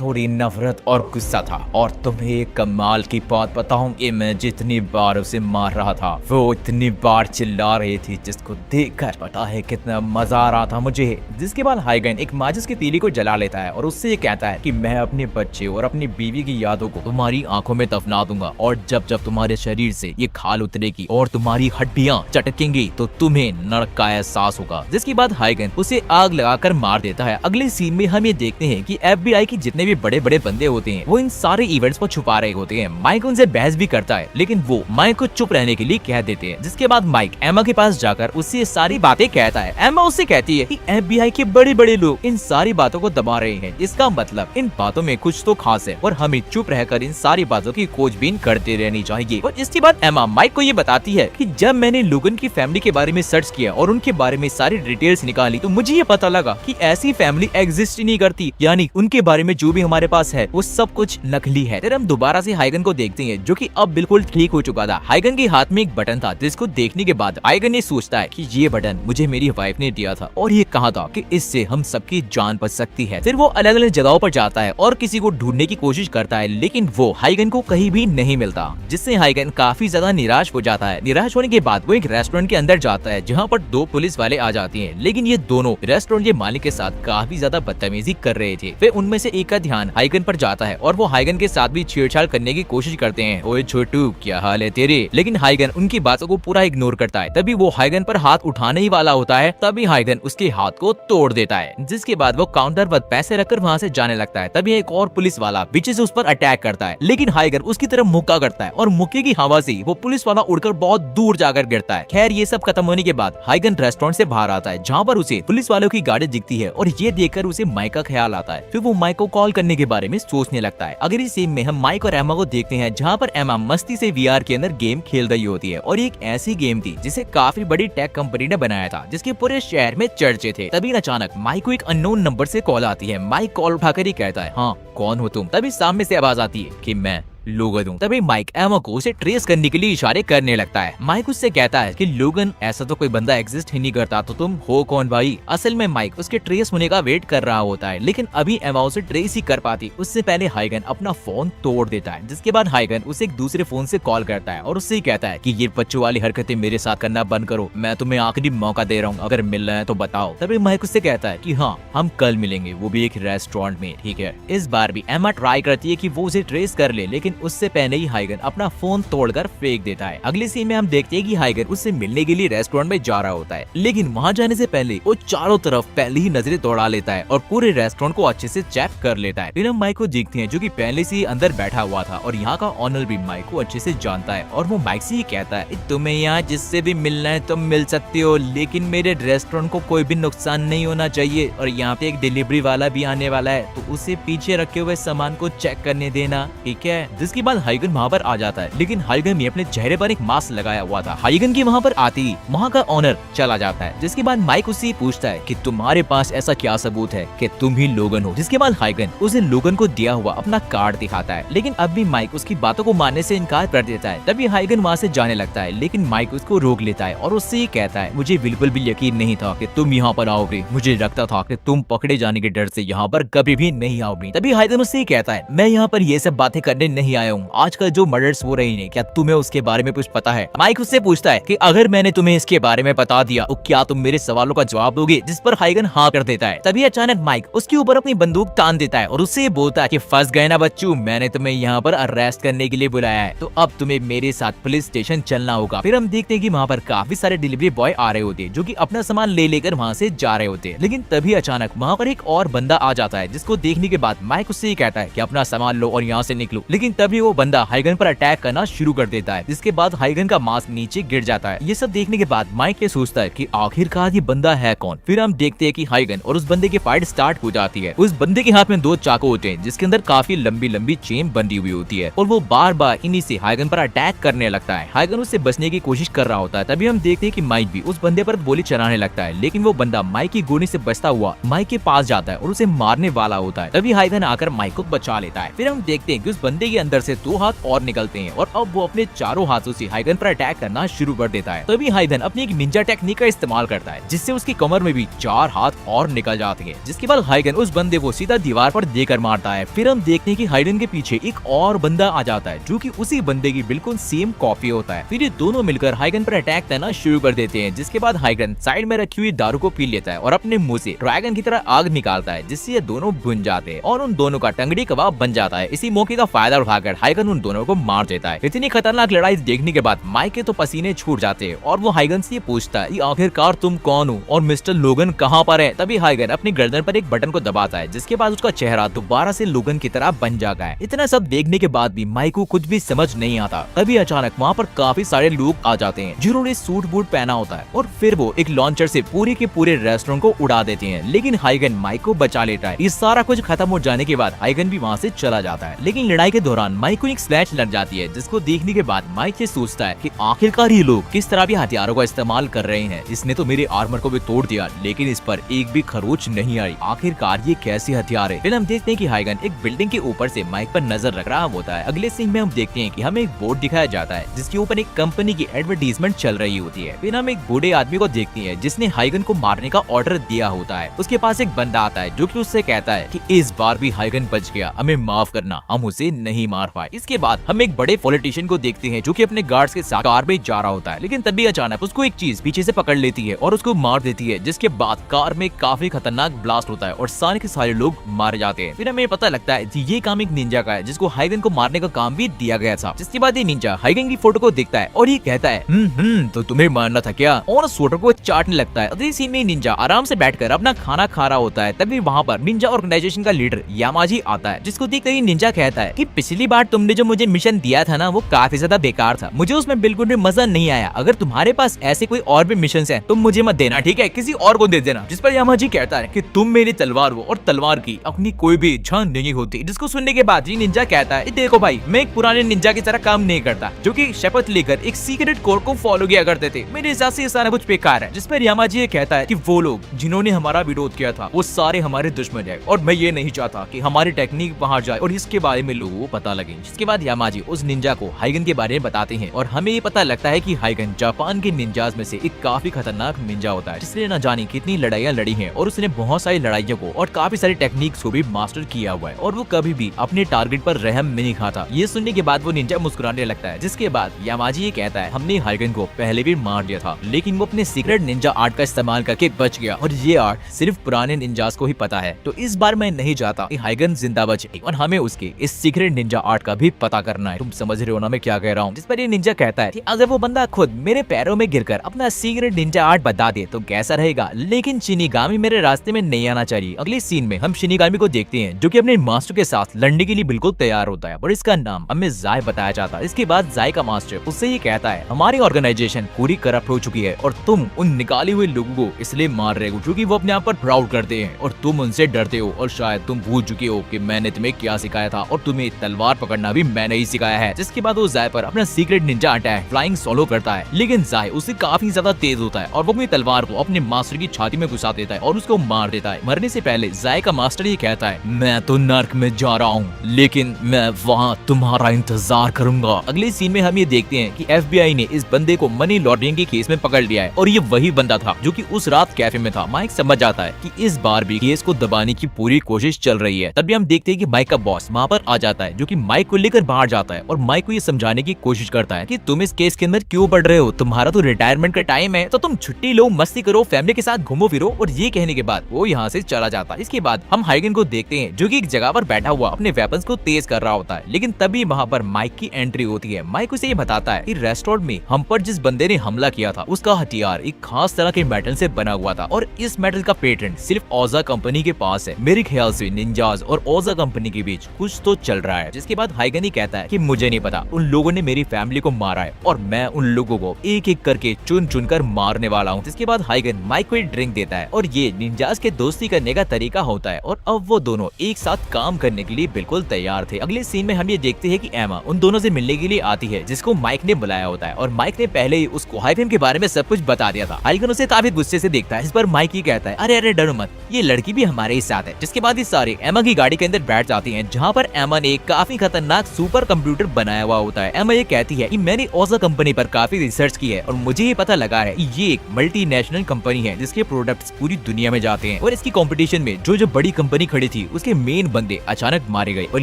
[SPEAKER 1] थोड़ी नफरत और गुस्सा था। और तुम्हें एक कमाल की बात बताऊं कि मैं जितनी बार उसे मार रहा था वो इतनी बार चिल्ला रही थी, जिसको देखकर पता है कितना मजा आ रहा था मुझे। जिसके बाद हाइगन एक माचिस की तीली को जला लेता है और उससे ये कहता है कि मैं अपने बच्चे और अपनी बीवी की यादों को तुम्हारी आंखों में दफना दूंगा, और जब जब तुम्हारे शरीर से ये खाल उतरेगी और तुम्हारी हड्डियां चटकेंगी तो तुम्हें नरक का एहसास होगा। जिसके बाद हाइगन उसे आग लगाकर मार देता है। अगले सीन में हम ये देखते हैं कि FBI की जितने भी बड़े बड़े बंदे होते हैं वो इन सारे इवेंट्स को छुपा रहे होते हैं। माइक उनसे बहस भी करता है, लेकिन वो माइक को चुप रहने के लिए कह देते हैं। जिसके बाद माइक एमा के पास जाकर उससे सारी बातें कहता है। एमा उससे कहती है कि FBI के बड़े बड़े लोग इन सारी बातों को दबा रहे हैं, इसका मतलब इन बातों में कुछ तो खास है और हमें चुप रहकर इन सारी बातों की खोजबीन करते रहनी चाहिए। और इसके बाद एमा माइक को ये बताती है कि जब मैंने लोगन की फैमिली के बारे में सर्च किया और उनके बारे में सारी डिटेल्स निकाली तो मुझे ये पता लगा कि ऐसी फैमिली एग्जिस्ट ही नहीं करती, यानी उनके बारे में जो भी हमारे पास है वो सब कुछ नकली है। फिर हम दोबारा से हाइगन को देखते हैं जो कि अब बिल्कुल ठीक हो चुका था। हाइगन के हाथ में एक बटन था, जिसको देखने के बाद हाइगन ये सोचता है कि ये बटन मुझे मेरी वाइफ ने दिया था और ये कहा था कि इससे हम सबकी जान बच सकती है। फिर वो अलग अलग जगहों पर जाता है और किसी को ढूंढने की कोशिश करता है, लेकिन वो हाइगन को कहीं भी नहीं मिलता, जिससे हाइगन काफी ज्यादा निराश हो जाता है। निराश होने के बाद वो एक रेस्टोरेंट के अंदर जाता है जहाँ पर 2 पुलिस वाले आ जाती हैं, लेकिन ये दोनों रेस्टोरेंट के मालिक के साथ काफी ज्यादा बदतमीजी कर रहे थे। फिर उनमें से एक का ध्यान हाइगन पर जाता है और वो हाइगन के साथ भी छेड़छाड़ करने की कोशिश करते हैं। ओए छोटू, क्या हाल है तेरे? लेकिन हाइगन उनकी बातों को पूरा इग्नोर करता है। तभी वो हाइगन पर हाथ उठाने ही वाला होता है, तभी हाइगन उसके हाथ को तोड़ देता है। जिसके बाद वो काउंटर पर पैसे रखकर वहाँ से जाने लगता है। तभी एक और पुलिस वाला पीछे से उस पर अटैक करता है, लेकिन हाइगन उसकी तरफ मुक्का करता है और मुक्के की हवा से वो पुलिस वाला उड़कर बहुत दूर जाकर गिरता है। खैर ये सब खत्म होने के बाद हाइगन रेस्टोरेंट से बाहर आता है, जहाँ पर उसे पुलिस वालों की गाड़ी दिखती है और ये देखकर उसे माइक का ख्याल आता है। फिर वो माइक को कॉल करने के बारे में सोचने लगता है। अगली सीन में हम माइक और एमा को देखते हैं, जहाँ पर एमा मस्ती से VR के अंदर गेम खेल रही होती है, और एक ऐसी गेम थी जिसे काफी बड़ी टेक कंपनी ने बनाया था, जिसके पूरे शहर में चर्चे थे। तभी अचानक माइक को एक अननोन नंबर से कॉल आती है। माइक कॉल उठाकर ही कहता है, हाँ कौन हो तुम? तभी सामने से आवाज आती है कि मैं लोगन हूँ। तभी माइक एमा को उसे ट्रेस करने के लिए इशारे करने लगता है। माइक उससे कहता है कि लोगन, ऐसा तो कोई बंदा एग्जिस्ट ही नहीं करता, तो तुम हो कौन भाई? असल में माइक उसके ट्रेस होने का वेट कर रहा होता है, लेकिन अभी एमा उसे ट्रेस ही कर पाती उससे पहले हाइगन अपना फोन तोड़ देता है। जिसके बाद हाइगन उसे एक दूसरे फोन से कॉल करता है और उससे कहता है कि ये बच्चों वाली हरकतें मेरे साथ करना बंद करो, मैं तुम्हें आखिरी मौका दे रहा हूँ, अगर मिलना है तो बताओ। तभी माइक उससे कहता है कि हाँ हम कल मिलेंगे, वो भी एक रेस्टोरेंट में, ठीक है? इस बार भी एमा ट्राई करती है कि वो उसे ट्रेस कर ले, लेकिन उससे पहले ही हाइगन अपना फोन तोड़कर फेंक देता है। अगले सीन में हम देखते हैं कि हाइगन उससे मिलने के लिए रेस्टोरेंट में जा रहा होता है, लेकिन वहाँ जाने से पहले वो चारों तरफ पहले ही नजरें दौड़ा लेता है और पूरे रेस्टोरेंट को अच्छे से चेक कर लेता है। फिर हम माइक को देखते हैं जो कि पहले से ही अंदर बैठा हुआ था, और यहाँ का ऑनर भी माइक को अच्छे से जानता है, और वो माइक से ही कहता है, तुम्हें यहाँ जिससे भी मिलना है तुम मिल सकते हो, लेकिन मेरे रेस्टोरेंट को कोई भी नुकसान नहीं होना चाहिए, और यहाँ पे एक डिलीवरी वाला भी आने वाला है, तो उसे पीछे रखे हुए सामान को चेक करने देना, ठीक है? जिसके बाद हाइगन वहाँ पर आ जाता है, लेकिन हाइगन भी अपने चेहरे पर एक मास्क लगाया हुआ था। हाइगन की वहाँ पर आते ही वहाँ का ऑनर चला जाता है, जिसके बाद माइक उससे पूछता है कि तुम्हारे पास ऐसा क्या सबूत है कि तुम ही लोगन हो। जिसके बाद हाइगन उसे लोगन को दिया हुआ अपना कार्ड दिखाता है, लेकिन अब भी माइक उसकी बातों को मानने से इनकार कर देता है। तभी हाइगन वहाँ से जाने लगता है, लेकिन माइक उसको रोक लेता है और उससे ये कहता है मुझे बिल्कुल भी यकीन नहीं था कि तुम यहाँ पर आओगे, मुझे लगता था कि तुम पकड़े जाने के डर से यहाँ पर कभी भी नहीं आओगे। तभी हाइगन उससे कहता है मैं यहाँ पर ये सब बातें करने नहीं आया हूँ, आजकल जो मर्डर्स हो रही हैं क्या तुम्हें उसके बारे में कुछ पता है। माइक उससे पूछता है कि अगर मैंने तुम्हें इसके बारे में बता दिया तो क्या तुम मेरे सवालों का जवाब दोगे, जिस पर हाइगन हाँ कर देता है। तभी अचानक माइक उसके ऊपर अपनी बंदूक तान देता है और उससे बोलता है कि फंस गए ना बच्चू, मैंने तुम्हें यहाँ पर अरेस्ट करने के लिए बुलाया है, तो अब तुम्हें मेरे साथ पुलिस स्टेशन चलना होगा। फिर हम देखते हैं कि वहाँ पर काफी सारे डिलीवरी बॉय आ रहे होते हैं जो कि अपना सामान ले लेकर वहाँ से जा रहे होते हैं, लेकिन तभी अचानक वहाँ पर एक और बंदा आ जाता है, जिसको देखने के बाद माइक उससे कहता है कि अपना सामान लो और यहाँ से निकलो। लेकिन तभी वो बंदा हाइगन पर अटैक करना शुरू कर देता है, जिसके बाद हाइगन का मास्क नीचे गिर जाता है। ये सब देखने के बाद माइक ये सोचता है कि आखिरकार ये बंदा है कौन। फिर हम देखते हैं कि हाइगन और उस बंदे की फाइट स्टार्ट हो जाती है। उस बंदे के हाथ में 2 चाकू होते हैं, जिसके अंदर काफी लंबी लंबी चेन बंधी हुई होती है और वो बार बार इन्हीं से हाइगन पर अटैक करने लगता है। हाइगन उससे बचने की कोशिश कर रहा होता है। तभी हम देखते हैं कि माइक भी उस बंदे पर गोली चलाने लगता है, लेकिन वो बंदा माइक की गोली से बचता हुआ माइक के पास जाता है और उसे मारने वाला होता है। तभी हाइगन आकर माइक को बचा लेता है। फिर हम देखते हैं कि उस बंदे के अंदर से 2 हाथ और निकलते हैं और अब वो अपने चारों हाथों से हाइगन पर अटैक करना शुरू कर देता है। तभी हाइगन अपनी एक निंजा टेक्निक का इस्तेमाल करता है, जिससे उसकी कमर में भी 4 हाथ और निकल जाते हैं, जिसके बाद हाइगन उस बंदे को सीधा दीवार पर देकर मारता है। फिर हम देखते हैं कि हाइगन के पीछे एक और बंदा आ जाता है, जो कि उसी बंदे की बिल्कुल सेम कॉपी होता है। फिर ये दोनों मिलकर हाइगन पर अटैक करना शुरू कर देते हैं, जिसके बाद हाइगन साइड में रखी हुई दारू को पी लेता है और अपने मुंह से ड्रैगन की तरह आग निकालता है, जिससे ये दोनों भुन जाते हैं और उन दोनों का टंगड़ी कबाब बन जाता है। इसी मौके का फायदा उठाकर हाइगन उन दोनों को मार देता है। इतनी खतरनाक लड़ाई देखने के बाद माइक के तो पसीने छूट जाते हैं और वो हाइगन से पूछता है आखिरकार तुम कौन हो और मिस्टर लोगन कहाँ पर है। तभी हाइगन अपनी गर्दन पर एक बटन को दबाता है, जिसके बाद उसका चेहरा दोबारा से लोगन की तरह बन जाता है। इतना सब देखने के बाद भी माइक को कुछ भी समझ नहीं आता। तभी अचानक वहाँ पर काफी सारे लोग आ जाते हैं जिन्होंने सूट बूट पहना होता है और फिर वो एक लॉन्चर से पूरे के पूरे रेस्टोरेंट को उड़ा देते हैं, लेकिन हाइगन माइक को बचा लेता है। ये सारा कुछ खत्म हो जाने के बाद हाइगन भी वहाँ से चला जाता है, लेकिन लड़ाई के दौरान माइक को एक स्लैश लग जाती है, जिसको देखने के बाद माइक ये सोचता है कि आखिरकार ये लोग किस तरह भी हथियारों का इस्तेमाल कर रहे हैं। इसने तो मेरे आर्मर को भी तोड़ दिया, लेकिन इस पर एक भी खरोच नहीं आई। आखिरकार ये कैसे हथियार है। फिर हम देखते हैं कि हाइगन एक बिल्डिंग के ऊपर से माइक पर नजर रख रहा होता है। अगले सीन में हम देखते हैं कि हमें एक बोर्ड दिखाया जाता है, जिसके ऊपर एक कंपनी की एडवर्टीजमेंट चल रही होती है। फिर हम एक बूढ़े आदमी को देखते हैं, जिसने हाइगन को मारने का ऑर्डर दिया होता है। उसके पास एक बंदा आता है, जो कि उससे कहता है कि इस बार भी हाइगन बच गया, हमें माफ करना, हम उसे नहीं मार पाए। इसके बाद हम एक बड़े पॉलिटिशियन को देखते हैं, जो कि अपने गार्ड्स के साथ कार में जा रहा होता है, लेकिन तभी अचानक उसको एक चीज पीछे से पकड़ लेती है और उसको मार देती है, जिसके बाद कार में काफी खतरनाक ब्लास्ट होता है और सारे के सारे लोग मारे जाते हैं। फिर हमें पता लगता है कि ये काम एक निंजा का है, जिसको हाइगन को मारने का काम भी दिया गया था। जिसके बाद ये निंजा हाइगन की फोटो को देखता है और ये कहता है तो तुम्हें मारना था क्या, और उस फोटो को चाटने लगता है। अगले सीन में निंजा आराम से बैठकर अपना खाना खा रहा होता है। तभी वहाँ पर निंजा ऑर्गेनाइजेशन का लीडर यामाजी आता है, जिसको देखते ही निंजा कहता है कि पिछली बार तुमने जो मुझे मिशन दिया था ना, वो काफी ज्यादा बेकार था, मुझे उसमें बिल्कुल भी मजा नहीं आया। अगर तुम्हारे पास ऐसे कोई और भी मिशन है तो मुझे मत देना, ठीक है, किसी और को दे देना। जिस पर यामाजी कहता है कि तुम मेरी तलवार हो और तलवार की अपनी कोई भी जान नहीं होती। जिसको सुनने के बाद ये निंजा कहता है देखो भाई, मैं एक पुराने निंजा की तरह काम नहीं करता, जो कि शपथ लेकर एक सीक्रेट कोड को फॉलो किया करते थे। मेरे हिसाब से ये सारा कुछ बेकार है। जिस पर यामाजी ये कहता है कि वो लोग जिन्होंने हमारा विरोध किया था वो सारे हमारे दुश्मन है और मैं ये नहीं चाहता कि हमारी टेक्निक बाहर जाए और इसके बारे में लोगों को पता लगे। जिसके बाद यामाजी उस निंजा को हाइगन के बारे में बताते हैं और हमें ये पता लगता है कि हाइगन जापान के निंजाज में से एक काफी खतरनाक निंजा होता है, जिसने न जाने कितनी लड़ाइयाँ लड़ी हैं और उसने बहुत सारी लड़ाइयों को और काफी सारी टेक्निक्स को भी मास्टर किया हुआ है और वो कभी भी अपने टारगेट पर रहम नहीं खाता। ये सुनने के बाद वो निंजा मुस्कुराने लगता है। जिसके बाद यामाजी ये कहता है हमने हाइगन को पहले भी मार दिया था, लेकिन वो अपने सीक्रेट निंजा आर्ट का इस्तेमाल करके बच गया और ये आर्ट सिर्फ पुराने निंजास को ही पता है। तो इस बार मैं नहीं चाहता कि हाइगन जिंदा बचे और हमें उसके इस सीक्रेट निंजा आर्ट का भी पता करना है। तुम समझ रहे हो ना मैं क्या कह रहा हूँ। जिस पर ये निंजा कहता है कि अगर वो बंदा खुद मेरे पैरों में गिरकर अपना सीक्रेट निंजा आर्ट बता दे तो कैसा रहेगा, लेकिन शिनिगामी मेरे रास्ते में नहीं आना चाहिए। अगले सीन में हम शिनिगामी को देखते हैं, जो कि अपने मास्टर के साथ लड़ने के लिए बिल्कुल तैयार होता है और इसका नाम हमें जाय बताया जाता है। इसके बाद जाय का मास्टर उससे ये कहता है हमारी ऑर्गेनाइजेशन पूरी करप्ट हो चुकी है और तुम उन निकाले हुए लोगों को इसलिए मार रहे हो क्योंकि वो अपने आप पर प्राउड करते हैं और तुम उनसे डरते हो और शायद तुम भूल चुके हो कि मैंने तुम्हें क्या सिखाया था और तुम्हें तलवार तलवार पकड़ना भी मैंने ही सिखाया है। जिसके बाद वो जाय पर अपना secret Ninja attack flying solo करता है, लेकिन जाय उससे काफी ज्यादा तेज होता है और वो अपनी तलवार को अपने मास्टर की छाती में घुसा देता है और उसको मार देता है। मरने से पहले जाय का मास्टर ये कहता है, मैं तो नर्क में जा रहा हूँ, लेकिन मैं वहाँ तुम्हारा इंतजार करूंगा। अगले सीन में हम ये देखते हैं कि FBI ने इस बंदे को मनी लॉन्ड्रिंग के केस में पकड़ लिया है और ये वही बंदा था जो कि उस रात कैफे में था। माइक समझ जाता है कि इस बार भी केस को दबाने की पूरी कोशिश चल रही है। तभी हम देखते हैं कि माइक का बॉस वहाँ पर आ जाता है, जो कि माइक को लेकर बाहर जाता है और माइक को ये समझाने की कोशिश करता है कि तुम इस केस के अंदर क्यों पड़ रहे हो, तुम्हारा तो रिटायरमेंट का टाइम है, तो तुम छुट्टी लो, मस्ती करो, फैमिली के साथ घूमो फिरो। और ये कहने के बाद वो यहाँ से चला जाता है। इसके बाद हम हाइगन को देखते हैं जो कि एक जगह पर बैठा हुआ अपने वेपन्स को तेज कर रहा होता है, लेकिन तभी वहाँ पर माइक की एंट्री होती है। माइक उसे ये बताता है कि रेस्टोरेंट में हम पर जिस बंदे ने हमला किया था उसका हथियार एक खास तरह के मेटल से बना हुआ था और इस मेटल का पेटेंट सिर्फ ओजा कंपनी के पास है। मेरे ख्याल से निंजाज और ओजा कंपनी के बीच कुछ तो चल रहा है। जिसके बाद हाइगन ही कहता है कि मुझे नहीं पता, उन लोगों ने मेरी फैमिली को मारा है और मैं उन लोगों को एक एक करके चुन चुन कर मारने वाला हूँ। जिसके बाद हाइगन माइक को एक ड्रिंक देता है और ये निंजाज के दोस्ती करने का तरीका होता है और अब वो दोनों एक साथ काम करने के लिए बिल्कुल तैयार थे। अगले सीन में हम ये देखते हैं कि एमा उन दोनों से मिलने के लिए आती है, जिसको माइक ने बुलाया होता है और माइक ने पहले ही उसको हाइगन के बारे में सब कुछ बता दिया था। हाइगन उसे काफी गुस्से से देखता है। इस पर माइक ही कहता है, अरे अरे डरो मत, ये लड़की भी हमारे ही साथ है। जिसके बाद ये सारे एमा की गाड़ी के अंदर बैठ जाती हैं, जहाँ पर एमा ने एक काफी खतरनाक सुपर कंप्यूटर बनाया हुआ होता है। एमा ये कहती है कि मैंने ओजा कंपनी पर काफी रिसर्च की है और मुझे ये पता लगा है कि ये एक मल्टीनेशनल कंपनी है जिसके प्रोडक्ट्स पूरी दुनिया में जाते हैं और इसकी कंपटीशन में जो बड़ी कंपनी खड़ी थी उसके मेन बंदे अचानक मारे गए और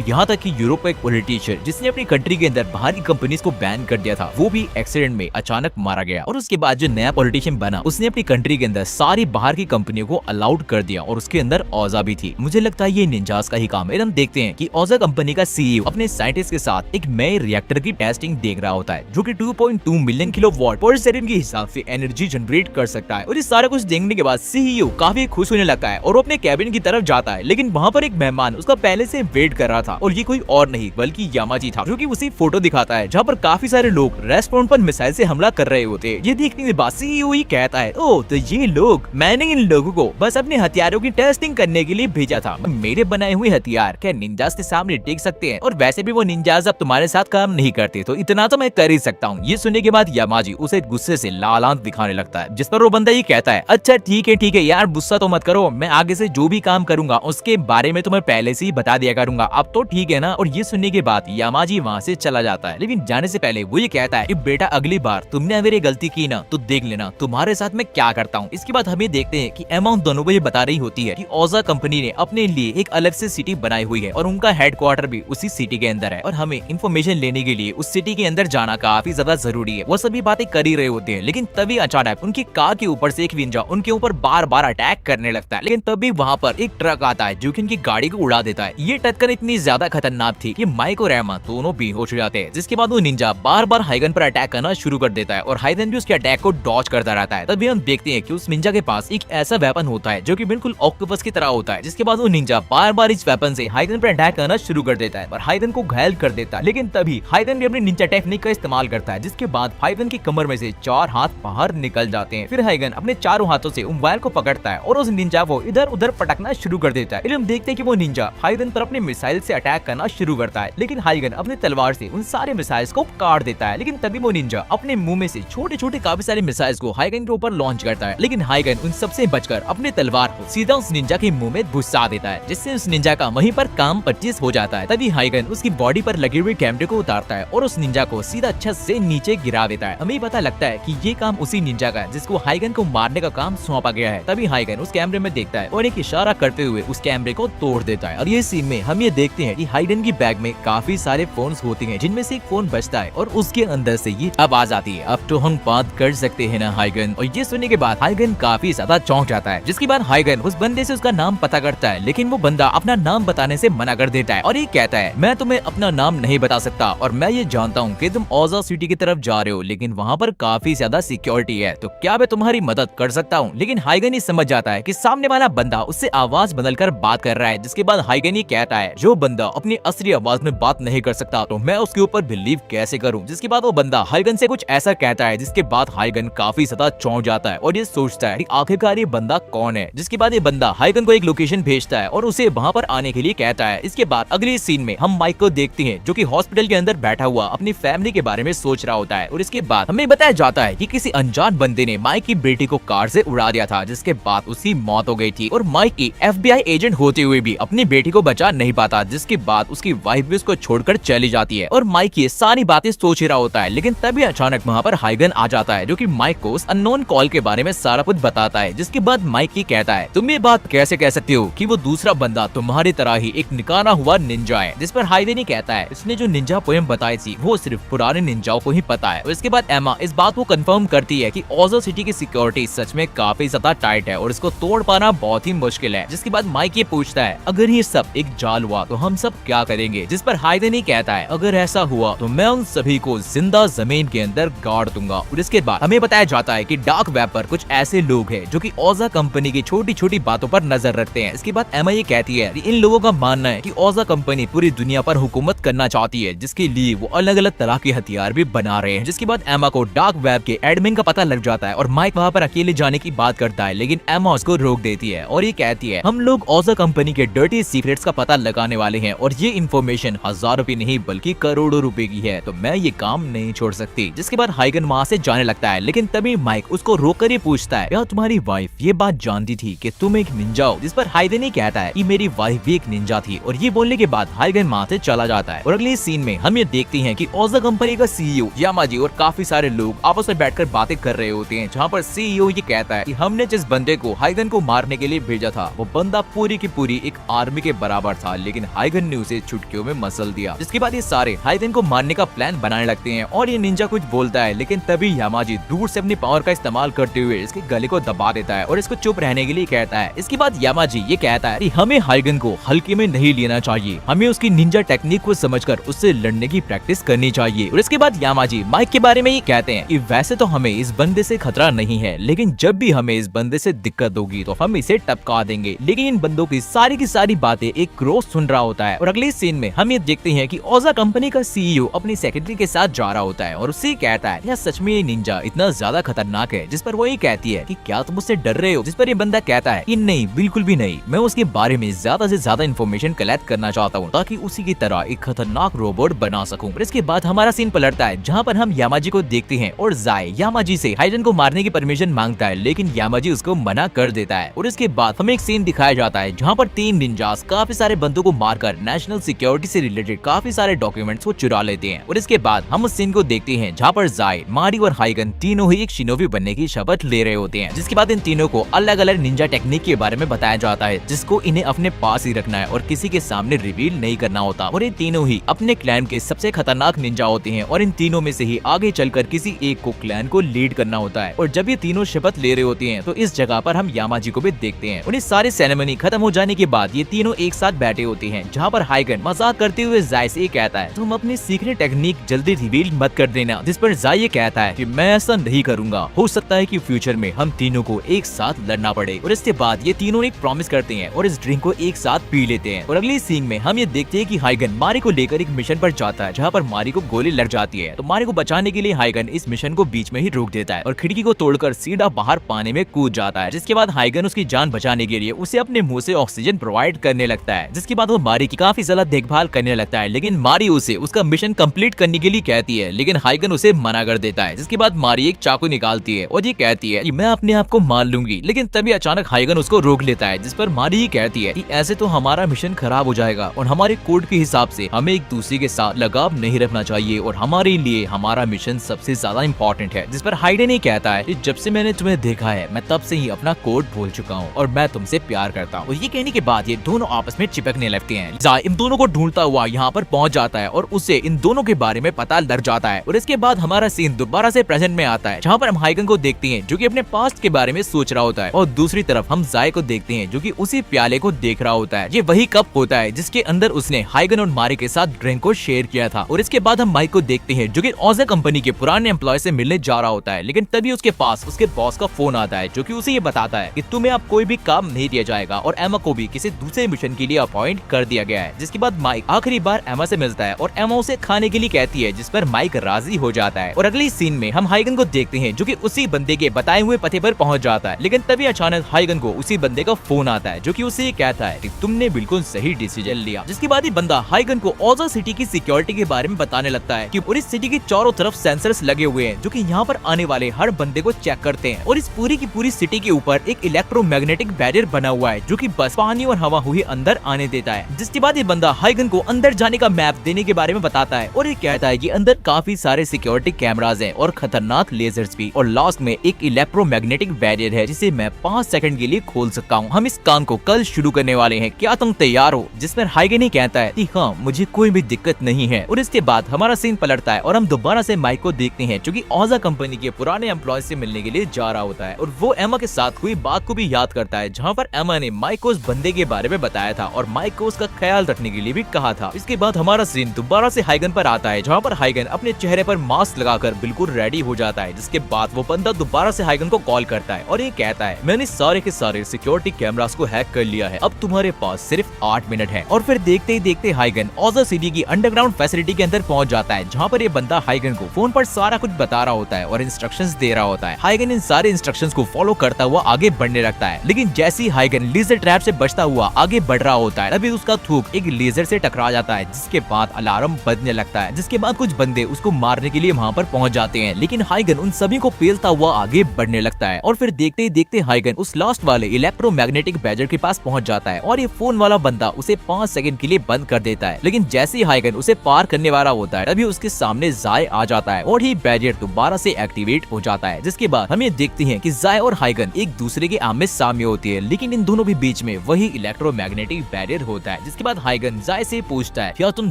[SPEAKER 1] यहाँ तक कि यूरोप का एक पॉलिटिशियन जिसने अपनी कंट्री के अंदर बाहरी कंपनीज को बैन कर दिया था वो भी एक्सीडेंट में अचानक मारा गया। और उसके बाद जो नया पॉलिटिशियन बना उसने अपनी कंट्री के अंदर सारी बाहर की कंपनियों को अलाउड कर दिया और उसके अंदर ओजा भी थी। मुझे लगता है ये निंजास का ही काम है। हम देखते हैं कि ओजा कंपनी का सीईओ अपने साइंटिस्ट के साथ एक नए रिएक्टर की टेस्टिंग देख रहा होता है जो कि 2.2 मिलियन किलोवाट पर सेकंड के हिसाब से एनर्जी जनरेट कर सकता है। और इस सारा कुछ देखने के बाद सीईओ काफी खुश होने लगता है और वो अपने कैबिन की तरफ जाता है, लेकिन वहाँ पर एक मेहमान उसका पहले से वेट कर रहा था और ये कोई और नहीं बल्कि यामाजी था, जो कि उसी फोटो दिखाता है जहाँ पर काफी सारे लोग रेस्टोरेंट पर मिसाइल से हमला कर रहे होते हैं। ये देखने के बाद सीईओ ही कहता है, ओ तो ये लोग, मैंने इन लोगों को बस अपने हथियारों की टेस्टिंग करने के लिए भेजा था। मेरे बनाए हुए हथियार क्या निंजास के सामने टिक सकते हैं? और वैसे भी वो निंजास अब तुम्हारे साथ काम नहीं करते, तो इतना तो मैं कर ही सकता हूँ। ये सुनने के बाद यामाजी उसे गुस्से से लाल आंख दिखाने लगता है, जिस पर वो बंदा ये कहता है, अच्छा ठीक है यार, गुस्सा तो मत करो, मैं आगे से जो भी काम करूंगा उसके बारे में तुम्हें पहले से ही बता दिया करूंगा, अब तो ठीक है ना। और ये सुनने के बाद यामाजी वहाँ से चला जाता है, लेकिन जाने से पहले वो ये कहता है कि बेटा अगली बार तुमने अगर ये गलती की ना तो देख लेना तुम्हारे साथ मैं क्या करता हूँ। इसके बाद हमें देखते हैं कि एमा उन दोनों को ये बता रही होती है कि ओजा कंपनी ने अपने लिए एक अलग से सिटी बनाई हुई है और उनका हेडक्वार्टर भी उसी सिटी के अंदर है और हमें इंफॉर्मेशन लेने के लिए उस सिटी के अंदर जाना काफी ज्यादा जरूरी है। वो सभी बातें कर ही रहे होते हैं, लेकिन तभी अचानक उनकी कार के ऊपर से एक विंजा उनके ऊपर बार बार अटैक करने लगता है। लेकिन तभी वहाँ पर एक ट्रक आता है जो कि उनकी गाड़ी को उड़ा देता है। ये टक्कर इतनी ज्यादा खतरनाक थी कि माइक और एमा दोनों बेहोश हो जाते हैं। जिसके बाद वो निंजा बार बार हाइगन पर अटैक करना शुरू कर देता है और हाइगन भी उसके अटैक को डॉज करता रहता है। तभी हम देखते हैं कि उस निंजा के पास एक ऐसा वेपन होता है जो कि बिल्कुल ऑक्टोपस की तरह होता है। जिसके बाद वो निंजा बार बार इस वेपन से हाइगन पर अटैक करना शुरू कर देता है और हाइगन को घायल कर देता है। लेकिन तभी हाइगन भी अपनी निंजा टेक्निक का इस्तेमाल करता है, जिसके बाद हाइगन की कमर में से 4 हाथ बाहर निकल जाते हैं। फिर हाइगन अपने चारों हाथों से मोबाइल को पकड़ता है और उस निंजा को इधर उधर पटकना शुरू कर देता है। फिर हम देखते हैं कि वो निंजा हाइगन पर अपने मिसाइल से अटैक करना शुरू करता है, लेकिन हाइगन अपने तलवार से उन सारे मिसाइल्स को काट देता है। लेकिन तभी वो निंजा अपने मुंह में से छोटे छोटे काफी सारे मिसाइल्स को हाइगन के ऊपर लॉन्च करता है, लेकिन हाइगन उन सबसे बचकर अपने तलवार को सीधा उस निंजा के मुंह में घुसा देता है, जिससे उस निंजा का वहीं पर काम 25 हो जाता है। तभी हाइगन उसकी बॉडी पर लगे हुए कैमरे को उतारता है और उस निंजा को सीधा छत से नीचे गिरा देता है। हमें पता लगता है कि ये काम उसी निंजा का है जिसको हाइगन को मारने का काम सौंपा गया है। तभी हाइगन उस कैमरे में देखता है और एक इशारा करते हुए उस कैमरे को तोड़ देता है। और ये सीन में हम ये देखते हैं कि हाइगन की बैग में काफी सारे फोन्स होते हैं, जिनमें से एक फोन बचता है और उसके अंदर से ये आवाज आती है, अब तो हम बात कर सकते हैं ना हाइगन। और ये सुनने के बाद हाइगन काफी ज्यादा चौंक जाता है। जिसके बाद हाइगन उस बंदे से उसका नाम पता करता है, लेकिन वो बंदा अपना नाम बताने से मना कर देता है और ये कहता है, मैं तुम्हें अपना नाम नहीं बता सकता और मैं ये जानता हूँ कि तुम ओजा सिटी की तरफ जा रहे हो, लेकिन वहाँ पर काफी ज्यादा सिक्योरिटी है, तो क्या मैं तुम्हारी मदद कर सकता हूँ। लेकिन हाइगन ये समझ जाता है कि सामने वाला बंदा उससे आवाज बदलकर बात कर रहा है। जिसके बाद हाइगन ये कहता है, जो बंदा अपनी असली आवाज में बात नहीं कर सकता तो मैं उसके ऊपर बिलीव कैसे करूँ। जिसके बाद वो बंदा हाइगन से कुछ ऐसा कहता है, जिसके बाद हाइगन काफी ज्यादा चौंक जाता है और ये सोचता है कि आखिरकार ये बंदा कौन है। जिसके बाद ये बंदा हाइगन को एक लोकेशन भेजता है और उसे वहाँ पर आने के लिए कहता है। इसके बाद अगले सीन में हम हम माइक को देखते हैं जो कि हॉस्पिटल के अंदर बैठा हुआ अपनी फैमिली के बारे में सोच रहा होता है। और इसके बाद हमें बताया जाता है कि किसी अनजान बंदे ने माइक की बेटी को कार से उड़ा दिया था, जिसके बाद उसकी मौत हो गई थी। और माइक की FBI एजेंट होते हुए भी अपनी बेटी को बचा नहीं पाता, जिसके बाद उसकी वाइफ भी उसको छोड़कर चली जाती है। और माइक ये सारी बातें सोच ही रहा होता है, लेकिन तभी अचानक वहाँ पर हाइगन आ जाता है जो कि माइक को उस अननोन कॉल के बारे में सारा कुछ बताता है। जिसके बाद माइक ही कहता है, तुम ये बात कैसे कह सकते हो कि वो दूसरा बंदा तुम्हारी तरह ही एक निकाला हुआ निंजा है। जिस पर हाइगन ही कहता है, उसने जो निंजा पोएम बताई थी वो सिर्फ पुराने निंजाओं को ही पता है। और इसके बाद एमा इस बात को कंफर्म करती है कि ओजो सिटी की सिक्योरिटी सच में काफी ज्यादा टाइट है और इसको तोड़ पाना बहुत ही मुश्किल है। जिसके बाद माइक ये पूछता है, अगर ये सब एक जाल हुआ तो हम सब क्या करेंगे। जिस पर हाइगन ही कहता है, अगर ऐसा हुआ तो मैं उन सभी को जिंदा जमीन के अंदर गाड़ दूंगा। और इसके बाद हमें बताया जाता है कि डार्क वेब पर कुछ ऐसे लोग हैं जो कि ओजा कंपनी की छोटी छोटी बातों पर नजर रखते हैं। इसके बाद एमा ये कहती है, इन लोगों का मानना है कि ओजा कंपनी पूरी दुनिया पर हुकूमत करना चाहती है, जिसके लिए वो अलग अलग तरह के हथियार भी बना रहे हैं। जिसके बाद एमा को डार्क वेब के एडमिन का पता लग जाता है और माइक वहाँ पर अकेले जाने की बात करता है, लेकिन एमा उसको रोक देती है और ये कहती है, हम लोग ओजा कंपनी के डर्टी सीक्रेट्स का पता लगाने वाले हैं और ये इन्फॉर्मेशन 1000 रुपए नहीं बल्कि करोड़ों रुपए की है, तो मैं ये काम नहीं छोड़ सकती। जिसके बाद हाइगन वहाँ से जाने लगता है, लेकिन तभी माइक उसको रोक कर ही पूछता है, क्या तुम्हारी वाइफ ये बात जानती थी कि तुम एक निंजा हो। जिस पर हाइगन ही कहता है कि मेरी वाइफ भी एक निंजा थी। और ये बोलने के बाद हाइगन वहाँ से चला जाता है। और अगले सीन में हम ये देखते हैं कि ओजा कंपनी का CEO यामाजी और काफी सारे लोग आपस में बैठकर बातें कर रहे होते हैं, जहाँ पर CEO ये कहता है कि हमने जिस बंदे को हाइगन को मारने के लिए भेजा था वो बंदा पूरी की पूरी एक आर्मी के बराबर था, लेकिन हाइगन ने उसे चुटकियों में मसल दिया। जिसके बाद ये सारे हाइगन को मारने का प्लान बनाने लगते हैं और ये निंजा कुछ बोलता है, लेकिन तभी यामाजी दूर से अपनी पावर का इस्तेमाल करते हुए इसके गले को दबा देता है और इसको चुप रहने के लिए कहता है। इसके बाद यामाजी ये कहता है कि हमें हाइगन को हल्के में नहीं लेना चाहिए, हमें उसकी निंजा टेक्निक को समझकर उससे लड़ने की प्रैक्टिस करनी चाहिए। और इसके बाद यामाजी माइक के बारे में ये कहते हैं कि वैसे तो हमें इस बंदे से खतरा नहीं है, लेकिन जब भी हमें इस बंदे से दिक्कत होगी तो हम इसे टपका देंगे। लेकिन इन बंदों की सारी बातें एक क्रोस सुन रहा होता है। और अगले सीन में हम ये देखते हैं कि ओजा कंपनी का CEO अपनी सेक्रेटरी के साथ जा रहा होता है और उससे कहता है, क्या सच में ये निंजा इतना ज्यादा खतरनाक है। जिस पर वो ये कहती है कि क्या तुम उससे डर रहे हो। जिस पर ये बंदा कहता है कि नहीं, बिल्कुल भी नहीं, मैं उसके बारे में ज्यादा से ज्यादा इन्फॉर्मेशन कलेक्ट करना चाहता हूँ ताकि उसी की तरह एक खतरनाक रोबोट बना सकूं। और इसके बाद हमारा सीन पलटता है जहाँ पर हम यामाजी को देखते हैं और जाए यामाजी से हाइगन को मारने की परमिशन मांगता है, लेकिन यामाजी उसको मना कर देता है। और इसके बाद हमें एक सीन दिखाया जाता है जहाँ पर 3 निंजास काफी सारे बंदों को मारकर नेशनल सिक्योरिटी से रिलेटेड काफी सारे डॉक्यूमेंट्स को चुरा लेते हैं। और इसके बाद हम उस सीन को देखते हैं जहाँ पर जाए, मारी और हाइगन तीनों ही एक शिनोबी बनने की शपथ ले रहे होते हैं। जिसके बाद इन तीनों को अलग अलग निंजा टेक्निक के बारे में बताया जाता है, जिसको इन्हें अपने पास ही रखना है और किसी के सामने रिवील नहीं करना होता। और ये तीनों ही अपने क्लैन के सबसे खतरनाक निंजा होते हैं और इन तीनों में से ही आगे चलकर किसी एक को क्लैन को लीड करना होता है। और जब ये तीनों शपथ ले रहे होते हैं तो इस जगह पर हम यामाजी को भी देखते हैं। और इस सारे सेरेमनी खत्म हो जाने के बाद ये तीनों एक साथ बैठे होते हैं, जहाँ पर हाइगन मजाक करते हुए जाय से कहता है, तुम अपनी सीक्रेट टेक्निक जल्दी रिवील मत कर देना। जिस पर जाय ये कहता है कि मैं ऐसा नहीं करूंगा, हो सकता है कि फ्यूचर में हम तीनों को एक साथ लड़ना पड़े। और इसके बाद ये तीनों एक प्रॉमिस करते हैं और इस ड्रिंक को एक साथ पी लेते हैं। और अगली सीन में हम ये देखते हैं कि हाइगन मारी को लेकर एक मिशन पर जाता है, जहाँ पर मारी को गोली लग जाती है। तो मारी को बचाने के लिए हाइगन इस मिशन को बीच में ही रोक देता है और खिड़की को तोड़कर सीधा बाहर पानी में कूद जाता है। जिसके बाद हाइगन उसकी जान बचाने के लिए उसे अपने मुंह से ऑक्सीजन प्रोवाइड करने लगता है। जिसके बाद वो मारी की काफी ज्यादा देखभाल करने लगता है, लेकिन मारी उसे उसका मिशन कंप्लीट करने के लिए कहती है, लेकिन हाइगन उसे मना कर देता है। जिसके बाद मारी एक चाकू निकालती है और ये कहती है कि मैं अपने आप को मार लूंगी, लेकिन तभी अचानक हाइगन उसको रोक लेता है। जिस पर मारी ही कहती है कि ऐसे तो हमारा मिशन खराब हो जाएगा और हमारे कोड के हिसाब से हमें एक दूसरे के साथ लगाव नहीं रखना चाहिए और हमारे लिए हमारा मिशन सबसे ज्यादा इम्पोर्टेंट है। जिस पर हाइगन ही कहता है कि जब से मैंने तुम्हें देखा है मैं तब से ही अपना कोड भूल चुका हूँ और मैं तुमसे प्यार करता हूँ। ये कहने के बाद ये दोनों आपस में चिपकने लगते हैं। जाय इन दोनों को ढूंढता हुआ यहाँ पर पहुंच जाता है और उसे इन दोनों के बारे में पता लग जाता है। और इसके बाद हमारा सीन दोबारा से प्रेजेंट में आता है, जहाँ पर हम हाइगन को देखते हैं जो कि अपने पास्ट के बारे में सोच रहा होता है और दूसरी तरफ हम जाय को देखते हैं जो कि उसी प्याले को देख रहा होता है। ये वही कप होता है जिसके अंदर उसने हाइगन और मारी के साथ ड्रिंक को शेयर किया था। और इसके बाद हम माइक को देखते हैं जो कि ओजा कंपनी के पुराने एम्प्लॉय से मिलने जा रहा होता है, लेकिन तभी उसके पास उसके बॉस का फोन आता है जो कि उसे ये बताता है कि तुम्हें अब कोई भी काम नहीं दिया जाएगा और एमा को भी किसी दूसरे मिशन के लिए अपॉइंट कर दिया गया है। जिसके बाद माइक आखिरी बार एमा से मिलता है और एमा उसे खाने के लिए कहती है, जिस पर माइक राजी हो जाता है। और अगली सीन में हम हाइगन को देखते हैं जो कि उसी बंदे के बताए हुए पते पर पहुंच जाता है, लेकिन तभी अचानक हाइगन को उसी बंदे का फोन आता है जो कि उसे कहता है कि तुमने बिल्कुल सही डिसीजन लिया। जिसके बाद ही बंदा हाइगन को ओजा सिटी की सिक्योरिटी के बारे में बताने लगता है कि पूरी सिटी के चारों तरफ सेंसर्स लगे हुए हैं जो कि यहाँ पर आने वाले हर बंदे को चेक करते हैं और इस पूरी की पूरी सिटी के ऊपर एक इलेक्ट्रोमैग्नेटिक बैरियर बना हुआ है जो कि बस पानी और हवा हुई अंदर आने देता है। जिसके बाद ये बंदा हाइगन को अंदर जाने का मैप देने के बारे में बताता है और ये कहता है कि अंदर काफी सारे सिक्योरिटी कैमरास हैं और खतरनाक लेजर्स भी, और लास्ट में एक इलेक्ट्रोमैग्नेटिक बैरियर है जिसे मैं 5 सेकंड के लिए खोल सकता हूँ। हम इस काम को कल शुरू करने वाले हैं, क्या तुम तैयार हो? जिसमें हाइगन ही कहता है कि हाँ, मुझे कोई भी दिक्कत नहीं है। और इसके बाद हमारा सीन पलटता है और हम दोबारा से माइक को देखते हैं जो कि ओजा कंपनी के पुराने एम्प्लॉय से मिलने के लिए जा रहा होता है और वो एमा के साथ हुई बात को भी याद करता है जहाँ पर एमा ने माइक को उस बंदे के बारे में बताया था और माइक को उसका ख्याल रखने के लिए भी कहा था। इसके बाद हमारा सीन दोबारा से हाइगन पर आता है जहाँ पर हाइगन अपने चेहरे पर मास्क लगाकर बिल्कुल रेडी हो जाता है। जिसके बाद वो बंदा दोबारा से हाइगन को कॉल करता है और ये कहता है मैंने सारे के सारे सिक्योरिटी कैमरास को हैक कर लिया है, अब तुम्हारे पास सिर्फ 8 मिनट है। और फिर देखते ही देखते हाइगन ओजा सिटी की अंडरग्राउंड फैसिलिटी के अंदर पहुंच जाता है जहाँ पर ये बंदा हाइगन को फोन पर सारा कुछ बता रहा होता है और इंस्ट्रक्शंस दे रहा होता है। हाइगन इन सारे इंस्ट्रक्शंस को फॉलो करता हुआ आगे बढ़ने लगता है, लेकिन जैसे ही हाइगन लेजर ट्रैप से बचता हुआ आगे बढ़ रहा होता है तभी उसका थूक एक लेजर से टकरा जाता है जिसके बाद अलार्म बजने लगता है। जिसके बाद कुछ बंदे उसको मारने के लिए वहाँ पर पहुँच जाते हैं, लेकिन हाइगन उन सभी को पेलता हुआ आगे बढ़ने लगता है। और फिर देखते ही देखते हाइगन उस लास्ट वाले इलेक्ट्रोमैग्नेटिक बैरियर के पास पहुँच जाता है और ये फोन वाला बंदा उसे 5 सेकंड के लिए बंद कर देता है। लेकिन जैसे ही हाइगन उसे पार करने वाला होता है तभी उसके सामने जाय आ जाता है और ये बैरियर दोबारा से एक्टिवेट हो जाता है। जिसके बाद हम ये देखते हैं कि जाय और हाइगन एक दूसरे के आमने सामने होती है, लेकिन इन दोनों के बीच में वही इलेक्ट्रोमैग्नेटिक बैरियर होता है। जिसके बाद हाइगन जाय से पूछता है क्या तुम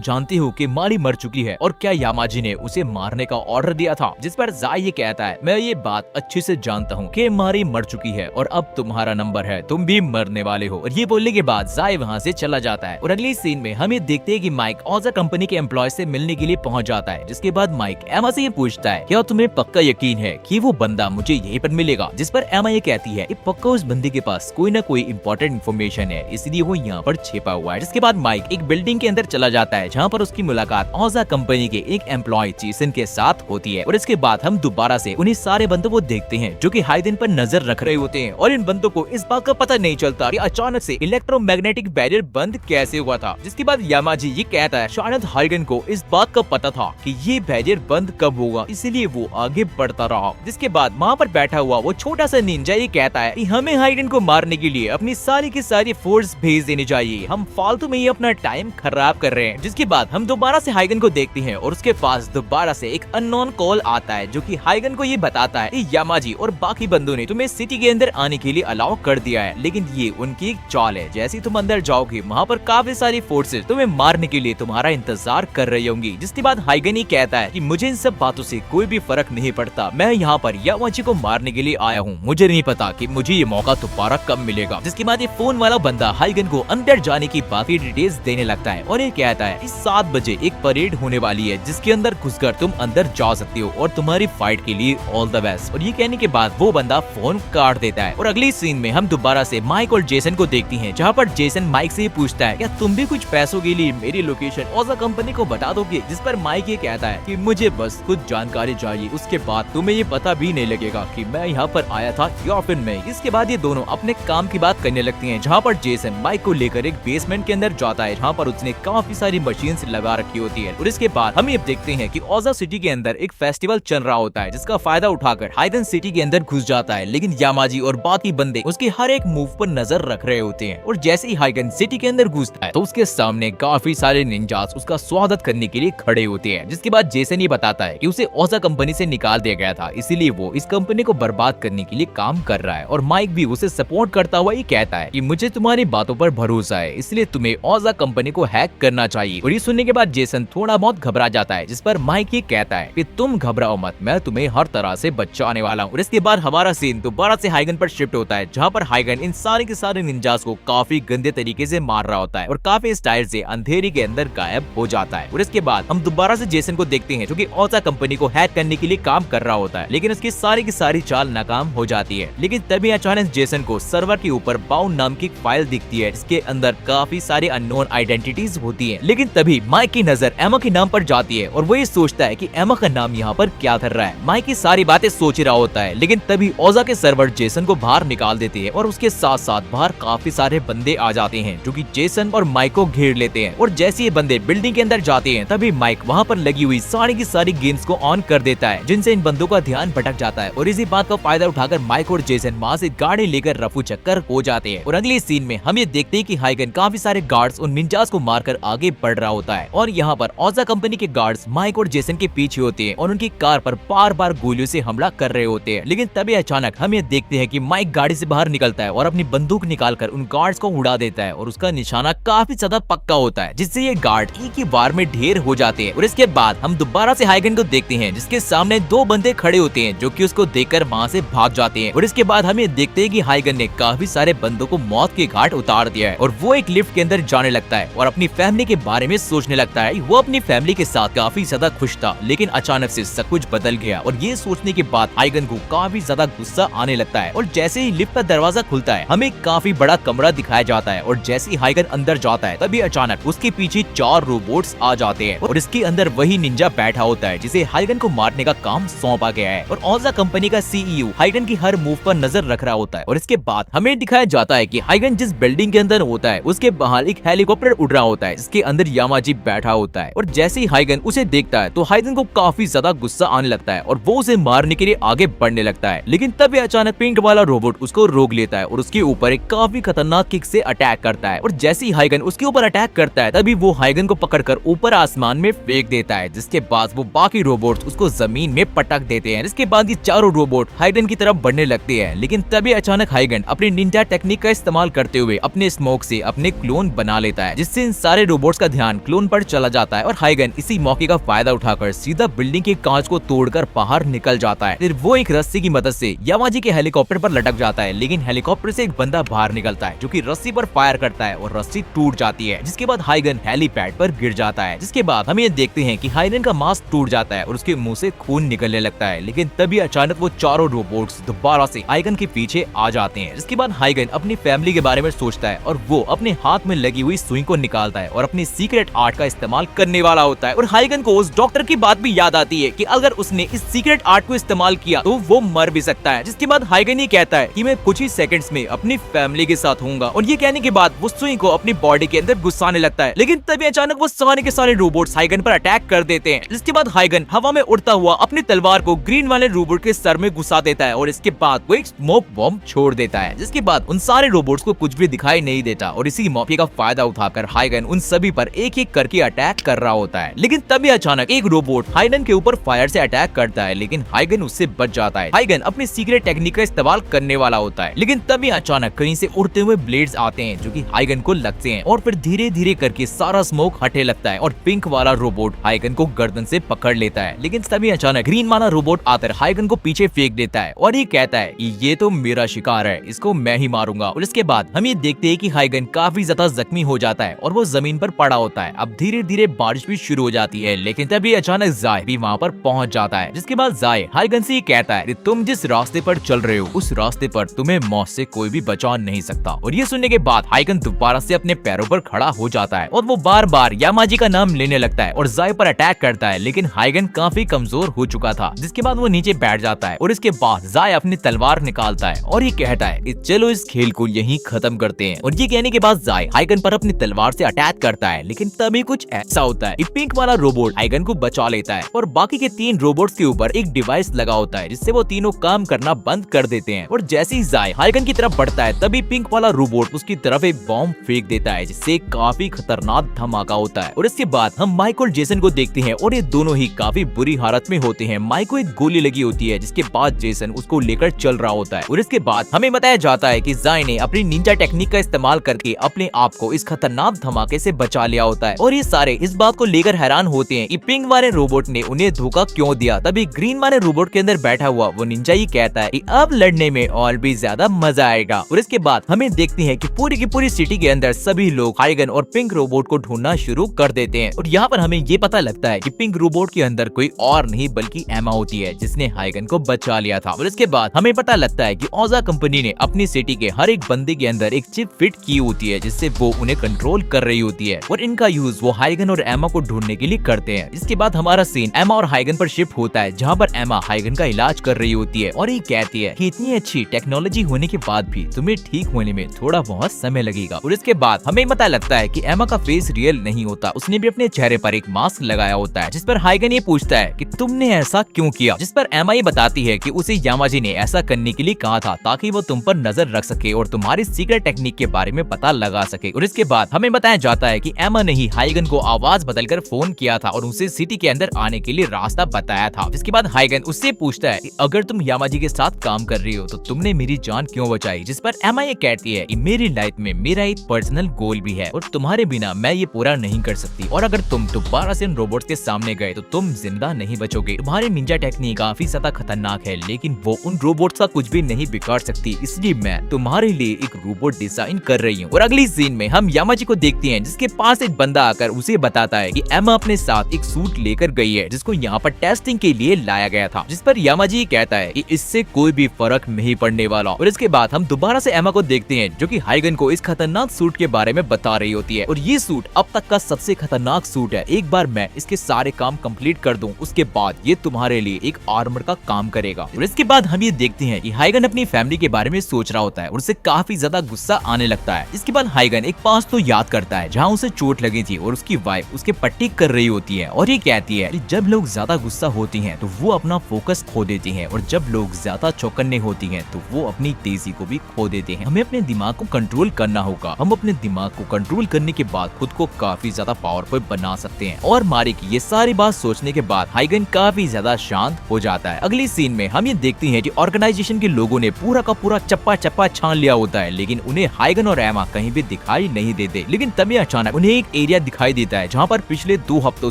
[SPEAKER 1] जानती हो कि मारी मर चुकी है और क्या यामाजी ने उसे मारने का ऑर्डर दिया था? जिस पर जाय ये कहता है मैं ये बात अच्छे से जानता हूँ कि मारी मर चुकी है और अब तुम्हारा नंबर है, तुम भी मरने वाले हो। और ये बोलने के बाद जाय वहाँ से चला जाता है। और अगली सीन में हम ये देखते हैं कि माइक ओजा कंपनी के एम्प्लॉय से मिलने के लिए पहुंच जाता है। जिसके बाद माइक एमा से ये पूछता है क्या तुम्हें पक्का यकीन है कि वो बंदा मुझे यहीं पर मिलेगा? जिस पर एमा ये कहती है कि पक्का उस बंदे के पास कोई ना कोई इंपॉर्टेंट इन्फॉर्मेशन है, इसलिए वो यहाँ पर छिपा हुआ है। जिसके बाद माइक एक बिल्डिंग के अंदर चला जाता है जहाँ पर उसकी मुलाकात ओजा कंपनी के एक एम्प्लॉय जेसन के साथ होती है। और इसके बाद हम दोबारा से उन्हीं सारे बंदों को देखते हैं जो कि हाइगन पर नजर रख रहे होते हैं और इन बंदों को इस बात का पता नहीं चलता कि अचानक से इलेक्ट्रोमैग्नेटिक बैरियर बंद कैसे हुआ था। जिसके बाद यामाजी ये कहता है शायद हाइगन को इस बात का पता था कि ये बैरियर बंद कब होगा, इसीलिए वो आगे बढ़ता रहा। जिसके बाद वहाँ पर बैठा हुआ वो छोटा सा निंजा ये कहता है कि हमें हाइगन को मारने के लिए अपनी सारी की सारी फोर्स भेज देनी चाहिए, हम फालतू में ही अपना टाइम खराब कर रहे हैं। जिसके बाद हम दोबारा से हाइगन को देखते हैं और उसके पास दोबारा से एक अननोन कॉल आता है जो कि हाइगन को ये बताता है कि यामाजी और बाकी बंदों ने तुम्हें सिटी के अंदर आने के लिए अलाउ कर दिया है, लेकिन ये उनकी एक चाल है। जैसे तुम अंदर जाओगे वहाँ पर काफी सारी फोर्सेस तुम्हें मारने के लिए तुम्हारा इंतजार कर रही होंगी। जिसके बाद हाइगन ही कहता है कि मुझे इन सब बातों से कोई भी फर्क नहीं पड़ता, मैं यहाँ पर यामाजी को मारने के लिए आया हूँ, मुझे नहीं पता कि मुझे ये मौका दोबारा कब मिलेगा। जिसके बाद ये फोन वाला बंदा हाइगन को अंदर जाने की बाकी डिटेल्स देने लगता है और ये कहता है कि 7 बजे एक परेड होने वाली है जिसके अंदर घुसकर तुम अंदर जा सकती हो और तुम्हारी फाइट के लिए ऑल द बेस्ट। और ये कहने के बाद वो बंदा फोन काट देता है। और अगली सीन में हम दोबारा से माइक और जेसन को देखती हैं जहाँ पर जेसन माइक से पूछता है क्या तुम भी कुछ पैसों के लिए मेरी लोकेशन ओजा कंपनी को बता दोगे? जिस पर माइक ये कहता है कि मुझे बस कुछ जानकारी चाहिए, उसके बाद तुम्हें ये पता भी नहीं लगेगा कि मैं यहाँ पर आया था या फिर नहीं। इसके बाद ये दोनों अपने काम की बात करने लगती हैं जहाँ पर जेसन माइक को लेकर एक बेसमेंट के अंदर जाता है जहाँ पर उसने काफी सारी मशीन लगा रखी होती है। और इसके बाद हम ये देखते हैं कि ओजा सिटी के अंदर एक फेस्टिवल चल रहा होता है जिसका फायदा उठाकर हाइगन सिटी के अंदर घुस जाता है, लेकिन यामाजी और बाकी बंदे उसके हर एक मूव पर नजर रख रहे होते हैं। और जैसे ही हाइगन सिटी के अंदर घुसता है तो उसके सामने काफी सारे निंजास उसका स्वागत करने के लिए खड़े होते हैं। जिसके बाद जेसन ही बताता है कि उसे ओजा कंपनी से निकाल दिया गया था, इसीलिए वो इस कंपनी को बर्बाद करने के लिए काम कर रहा है। और माइक भी उसे सपोर्ट करता हुआ ये कहता है कि मुझे तुम्हारी बातों पर भरोसा है, इसलिए तुम्हें ओजा कंपनी को हैक करना चाहिए। और ये सुनने के बाद जेसन थोड़ा बहुत घबरा जाता है, जिस पर माइक ये कहता है कि तुम घबराओ मत, मैं तुम्हें हर तरह से बचाने वाला हूँ। और इसके बाद हमारा सीन दोबारा से हाइगन पर शिफ्ट होता है जहाँ पर हाइगन इन सारे के सारे निंजास को काफी गंदे तरीके से मार रहा होता है और काफी स्टाइल से अंधेरी के अंदर गायब हो जाता है। और इसके बाद हम दोबारा से जेसन को देखते हैं जो कि ओजा कंपनी को हैक करने के लिए काम कर रहा होता है, लेकिन उसकी सारी की सारी चाल नाकाम हो जाती है। लेकिन तभी अचानक जेसन को सर्वर के ऊपर बाउंड नाम की फाइल दिखती है जिसके अंदर काफी सारे अननोन आइडेंटिटीज होती है। लेकिन तभी माइक की नजर एमा के नाम पर जाती है और वो ये सोचता है कि एमा का नाम यहाँ पर क्या कर रहा है। माइक की सारी बातें सोच रहा होता है, लेकिन तभी ओजा के सर्वर जेसन को बाहर निकाल देते हैं और उसके साथ साथ बाहर काफी सारे बंदे आ जाते हैं जो कि जेसन और माइक को घेर लेते हैं। और जैसे ये बंदे बिल्डिंग के अंदर जाते हैं तभी माइक वहाँ पर लगी हुई सारी की सारी गेम्स को ऑन कर देता है, जिनसे इन बंदों का ध्यान भटक जाता है। और इसी बात का फायदा उठाकर माइक और जेसन वहाँ से गाड़ी लेकर रफू चक्कर हो जाते हैं। और अगले सीन में हम ये देखते हैं कि हाइगन काफी सारे गार्ड्स और निंजास को मारकर आगे बढ़ रहा होता है। और यहाँ पर ओजा कंपनी के गार्ड्स माइक और जेसन के पीछे होते हैं और उनकी कार पर बार बार गोलियों से हमला कर रहे होते हैं। लेकिन तभी अचानक हम ये देखते हैं कि माइक गाड़ी से बाहर निकलता है और अपनी बंदूक निकालकर उन गार्ड्स को उड़ा देता है। और उसका निशाना काफी ज्यादा पक्का होता है, जिससे ये गार्ड एक ही बार में ढेर हो जाते हैं। और इसके बाद हम दोबारा से हाइगन को देखते हैं, जिसके सामने दो बंदे खड़े होते हैं जो कि उसको देखकर वहाँ से भाग जाते हैं। और इसके बाद हम ये देखते हैं कि हाइगन ने काफी सारे बंदों को मौत के घाट उतार दिया है और वो एक लिफ्ट के अंदर जाने लगता है और अपनी फैमिली के बारे में सोचने लगता है। वो अपनी फैमिली के साथ काफी ज्यादा खुश था, लेकिन अचानक से सब कुछ बदल गया। और ये सोचने के बाद हाइगन को काफी ज्यादा गुस्सा आने लगता है। और जैसे ही लिफ्ट का दरवाजा खुलता है हमें काफी बड़ा कमरा दिखाया जाता है। और जैसे ही हाइगन अंदर जाता है तभी अचानक उसके पीछे 4 रोबोट्स आ जाते हैं और इसके अंदर वही निंजा बैठा होता है जिसे हाइगन को मारने का काम सौंपा गया है। और ओजा कंपनी का सीईओ हाइगन की हर मूव पर नजर रख रहा होता है। और इसके बाद हमें दिखाया जाता है कि हाइगन जिस बिल्डिंग के अंदर होता है उसके बाहर एक हेलीकॉप्टर उड़ रहा होता है, जिसके अंदर यामाजी बैठा होता है। और जैसे ही हाइगन उसे देखता है तो हाइगन को काफी ज्यादा गुस्सा आने लगता है और वो उसे मारने के लिए आगे बढ़ने लगता है। लेकिन तभी अचानक पिंक वाला रोबोट उसको रोक लेता है और उसके ऊपर एक काफी खतरनाक किक से अटैक करता है। और जैसे ही हाइगन उसके ऊपर अटैक करता है तभी वो हाइगन को पकड़कर ऊपर आसमान में फेंक देता है, जिसके बाद वो बाकी रोबोट्स उसको जमीन में पटक देते हैं। इसके बाद ये चारों रोबोट हाइगन की तरफ बढ़ने लगते हैं। लेकिन तभी अचानक हाइगन अपनी निंजा टेक्निक का इस्तेमाल करते हुए अपने स्मोक से अपने क्लोन बना लेता है, जिससे इन सारे रोबोट्स का ध्यान क्लोन पर चला जाता है। और हाइगन इसी मौके का फायदा उठाकर सीधा बिल्डिंग के कांच को तोड़कर बाहर निकल जाता है। फिर वो एक रस्सी की मदद से यामाजी के हेलीकॉप्टर पर लटक जाता है, लेकिन हेलीकॉप्टर से एक बंदा बाहर निकलता है जो कि रस्सी पर फायर करता है और रस्सी टूट जाती है, जिसके बाद हाइगन हेलीपैड पर गिर जाता है। जिसके बाद हम ये देखते हैं कि हाइगन का मास्क टूट जाता है और उसके मुंह से खून निकलने लगता है। लेकिन तभी अचानक वो चारों रोबोट्स दोबारा से हाइगन के पीछे आ जाते हैं। जिसके बाद हाइगन अपनी फैमिली के बारे में सोचता है और वो अपने हाथ में लगी हुई सुई को निकालता है और अपनी सीक्रेट आर्ट का इस्तेमाल करने वाला होता है। और हाइगन को उस डॉक्टर की बात भी याद आती है कि अगर उसने इस सीक्रेट आर्ट को इस्तेमाल किया तो वो मर भी सकता है। जिसके बाद हाइगन ये कहता है कि मैं कुछ ही सेकंड्स में अपनी फैमिली के साथ होऊंगा। और ये कहने के बाद वो सुई को अपनी बॉडी के अंदर घुसाने लगता है। लेकिन तभी अचानक वो सारे के सारे रोबोट्स हाइगन पर अटैक कर देते हैं। जिसके बाद हाइगन हवा में उड़ता हुआ अपनी तलवार को ग्रीन वाले रोबोट के सर में घुसा देता है और इसके बाद वो एक स्मोक बॉम्ब छोड़ देता है। जिसके बाद उन सारे रोबोट्स को कुछ भी दिखाई नहीं देता और इसी मौके का फायदा उठाकर हाइगन उन सभी पर एक एक करके अटैक कर रहा होता है। लेकिन तभी अचानक एक रोबोट हाइगन के ऊपर फायर से अटैक करता है, लेकिन हाइगन उससे बच जाता है। हाइगन अपनी सीक्रेट टेक्निक का इस्तेमाल करने वाला होता है, लेकिन तभी अचानक कहीं से उड़ते हुए ब्लेड्स आते हैं जो कि हाइगन को लगते हैं और फिर धीरे धीरे करके सारा स्मोक हटने लगता है और पिंक वाला रोबोट हाइगन को गर्दन से पकड़ लेता है। लेकिन तभी अचानक ग्रीन वाला रोबोट आकर हाइगन को पीछे फेंक देता है और ये कहता है कि ये तो मेरा शिकार है, इसको मैं ही मारूंगा। और इसके बाद हम ये देखते हैं कि हाइगन काफी ज्यादा जख्मी हो जाता है और वो जमीन पर पड़ा होता है। अब धीरे धीरे बारिश भी शुरू हो जाती है, लेकिन तभी अचानक जाय भी वहाँ पर पहुँच जाता है। जिसके बाद जाय हाइगन से ये कहता है कि तुम जिस रास्ते पर चल रहे हो उस रास्ते पर तुम्हें मौत से कोई भी बचा नहीं सकता। और ये सुनने के बाद हाइगन दोबारा से अपने पैरों पर खड़ा हो जाता है और वो बार बार यामाजी का नाम लेने लगता है और जाय पर अटैक करता है। लेकिन हाइगन काफी कमजोर हो चुका था, जिसके बाद वो नीचे बैठ जाता है और इसके बाद जाय अपनी तलवार निकालता है और ये कहता है कि चलो इस खेल को यहीं खत्म करते हैं। और ये कहने के बाद जाय हाइगन पर अपनी तलवार से अटैक करता है, लेकिन तभी कुछ ऐसा होता है कि पिंक वाला रोबोट हाइगन को बचा लेता है और बाकी के 3 रोबोट्स के ऊपर एक डिवाइस लगा होता है जिससे वो तीनों काम करना बंद कर देते हैं। और जैसे ही जाय हाइगन की तरफ बढ़ता है तभी पिंक वाला रोबोट उसकी तरफ एक बॉम्ब फेंक देता है, जिससे काफी खतरनाक धमाका होता है। और इसके बाद हम माइक और जेसन को देखते हैं और ये दोनों ही काफी बुरी हालत में होते हैं। माइक को एक गोली लगी होती है, जिसके बाद जेसन उसको लेकर चल रहा होता है। और इसके बाद हमें बताया जाता है कि जाय ने अपनी निंजा टेक्निक का इस्तेमाल करके अपने आप को इस खतरनाक धमाके से बचा लिया होता है। और ये सारे इस बात को लेकर हैरान होते हैं कि पिंक वाले रोबोट ने उन्हें धोखा क्यों दिया। तभी ग्रीन वाले रोबोट के अंदर बैठा हुआ वो निंजा ही कहता है कि अब लड़ने में और भी ज्यादा मजा आएगा। और इसके बाद हमें देखते हैं कि पूरी की पूरी सिटी के अंदर सभी लोग हाइगन और पिंक रोबोट को ढूंढना शुरू कर देते हैं। और यहाँ पर हमें ये पता लगता है कि पिंक रोबोट के अंदर कोई और नहीं बल्कि एमा होती है, जिसने हाइगन को बचा लिया था। और इसके बाद हमें पता लगता है कि ओजा कंपनी ने अपनी सिटी के हर एक बंदे के अंदर एक चिप फिट की होती है, जिससे वो उन्हें कंट्रोल कर रही होती है और इनका यूज वो हाइगन और एमा को ढूंढने के लिए करते हैं। इसके बाद हमारा सीन एमा और हाइगन पर शिफ्ट होता है, जहाँ पर एमा हाइगन का इलाज कर रही होती है और ये कहती है कि इतनी अच्छी टेक्नोलॉजी होने के बाद भी तुम्हें ठीक होने में थोड़ा बहुत समय लगेगा। और इसके बाद हमें पता लगता है है कि एमा का फेस रियल नहीं होता, उसने भी अपने चेहरे पर एक मास्क लगाया होता है, जिस पर हाइगन ये पूछता है कि तुमने ऐसा क्यों किया, जिस पर एमा ये बताती है कि उसे यामाजी ने ऐसा करने के लिए कहा था ताकि वो तुम पर नजर रख सके और तुम्हारी सीक्रेट टेक्निक के बारे में पता लगा सके। और इसके बाद हमें बताया जाता है कि एमा ने ही हाइगन को आवाज बदलकर फोन किया था और उसे सिटी के अंदर आने के लिए रास्ता बताया था। इसके बाद हाइगन उससे पूछता है कि अगर तुम यामाजी के साथ काम कर रही हो तो तुमने मेरी जान क्यों बचाई, जिस पर एमा ये कहती है कि मेरी लाइफ में मेरा एक पर्सनल गोल भी है और तुम्हारे बिना मैं ये पूरा नहीं कर सकती, और अगर तुम दोबारा से उन रोबोट्स के सामने गए तो तुम जिंदा नहीं बचोगे। तुम्हारी निंजा टेक्निक काफी ज्यादा खतरनाक है लेकिन वो उन रोबोट्स का कुछ भी नहीं बिगाड़ सकती, इसलिए मैं तुम्हारे लिए एक रोबोट डिजाइन कर रही हूँ। और अगली सीन में हम यामाजी को देखते हैं जिसके पास एक बंदा आकर उसे बताता है कि एमा अपने साथ एक सूट लेकर गई है जिसको यहाँ पर टेस्टिंग के लिए लाया गया था, जिस पर यामाजी कहता है कि इससे कोई भी फर्क नहीं पड़ने वाला। और इसके बाद हम दोबारा से एमा को देखते हैं जो कि हाइगन को इस खतरनाक सूट के बारे में बता रही होती है, और ये सूट अब तक का सबसे खतरनाक सूट है। एक बार मैं इसके सारे काम कंप्लीट कर दूं उसके बाद ये तुम्हारे लिए एक आर्मर का काम करेगा। और इसके बाद हम ये देखते हैं कि हाइगन अपनी फैमिली के बारे में सोच रहा होता है और उसे काफी ज्यादा गुस्सा आने लगता है। इसके बाद हाइगन एक पास्ट तो याद करता है जहाँ उसे चोट लगी थी और उसकी वाइफ उसके पट्टी कर रही होती है और ये कहती है कि जब लोग ज्यादा गुस्सा होती हैं तो वो अपना फोकस खो देती हैं, और जब लोग ज्यादा चौकन्ने होती हैं तो वो अपनी तेजी को भी खो देते हैं। हमें अपने दिमाग को कंट्रोल करना होगा, हम अपने दिमाग को कंट्रोल करने के बाद खुद को काफी ज्यादा पावरफुल बना सकते हैं। और मारे की ये सारी बात सोचने के बाद हाइगन काफी ज्यादा शांत हो जाता है। अगली सीन में हम ये देखते हैं कि ऑर्गेनाइजेशन के लोगों ने पूरा का पूरा चप्पा चप्पा छान लिया होता है लेकिन उन्हें हाइगन और एमा कहीं भी दिखाई नहीं देते। लेकिन तभी अचानक उन्हें एक एरिया दिखाई देता है जहाँ पर पिछले 2 हफ्तों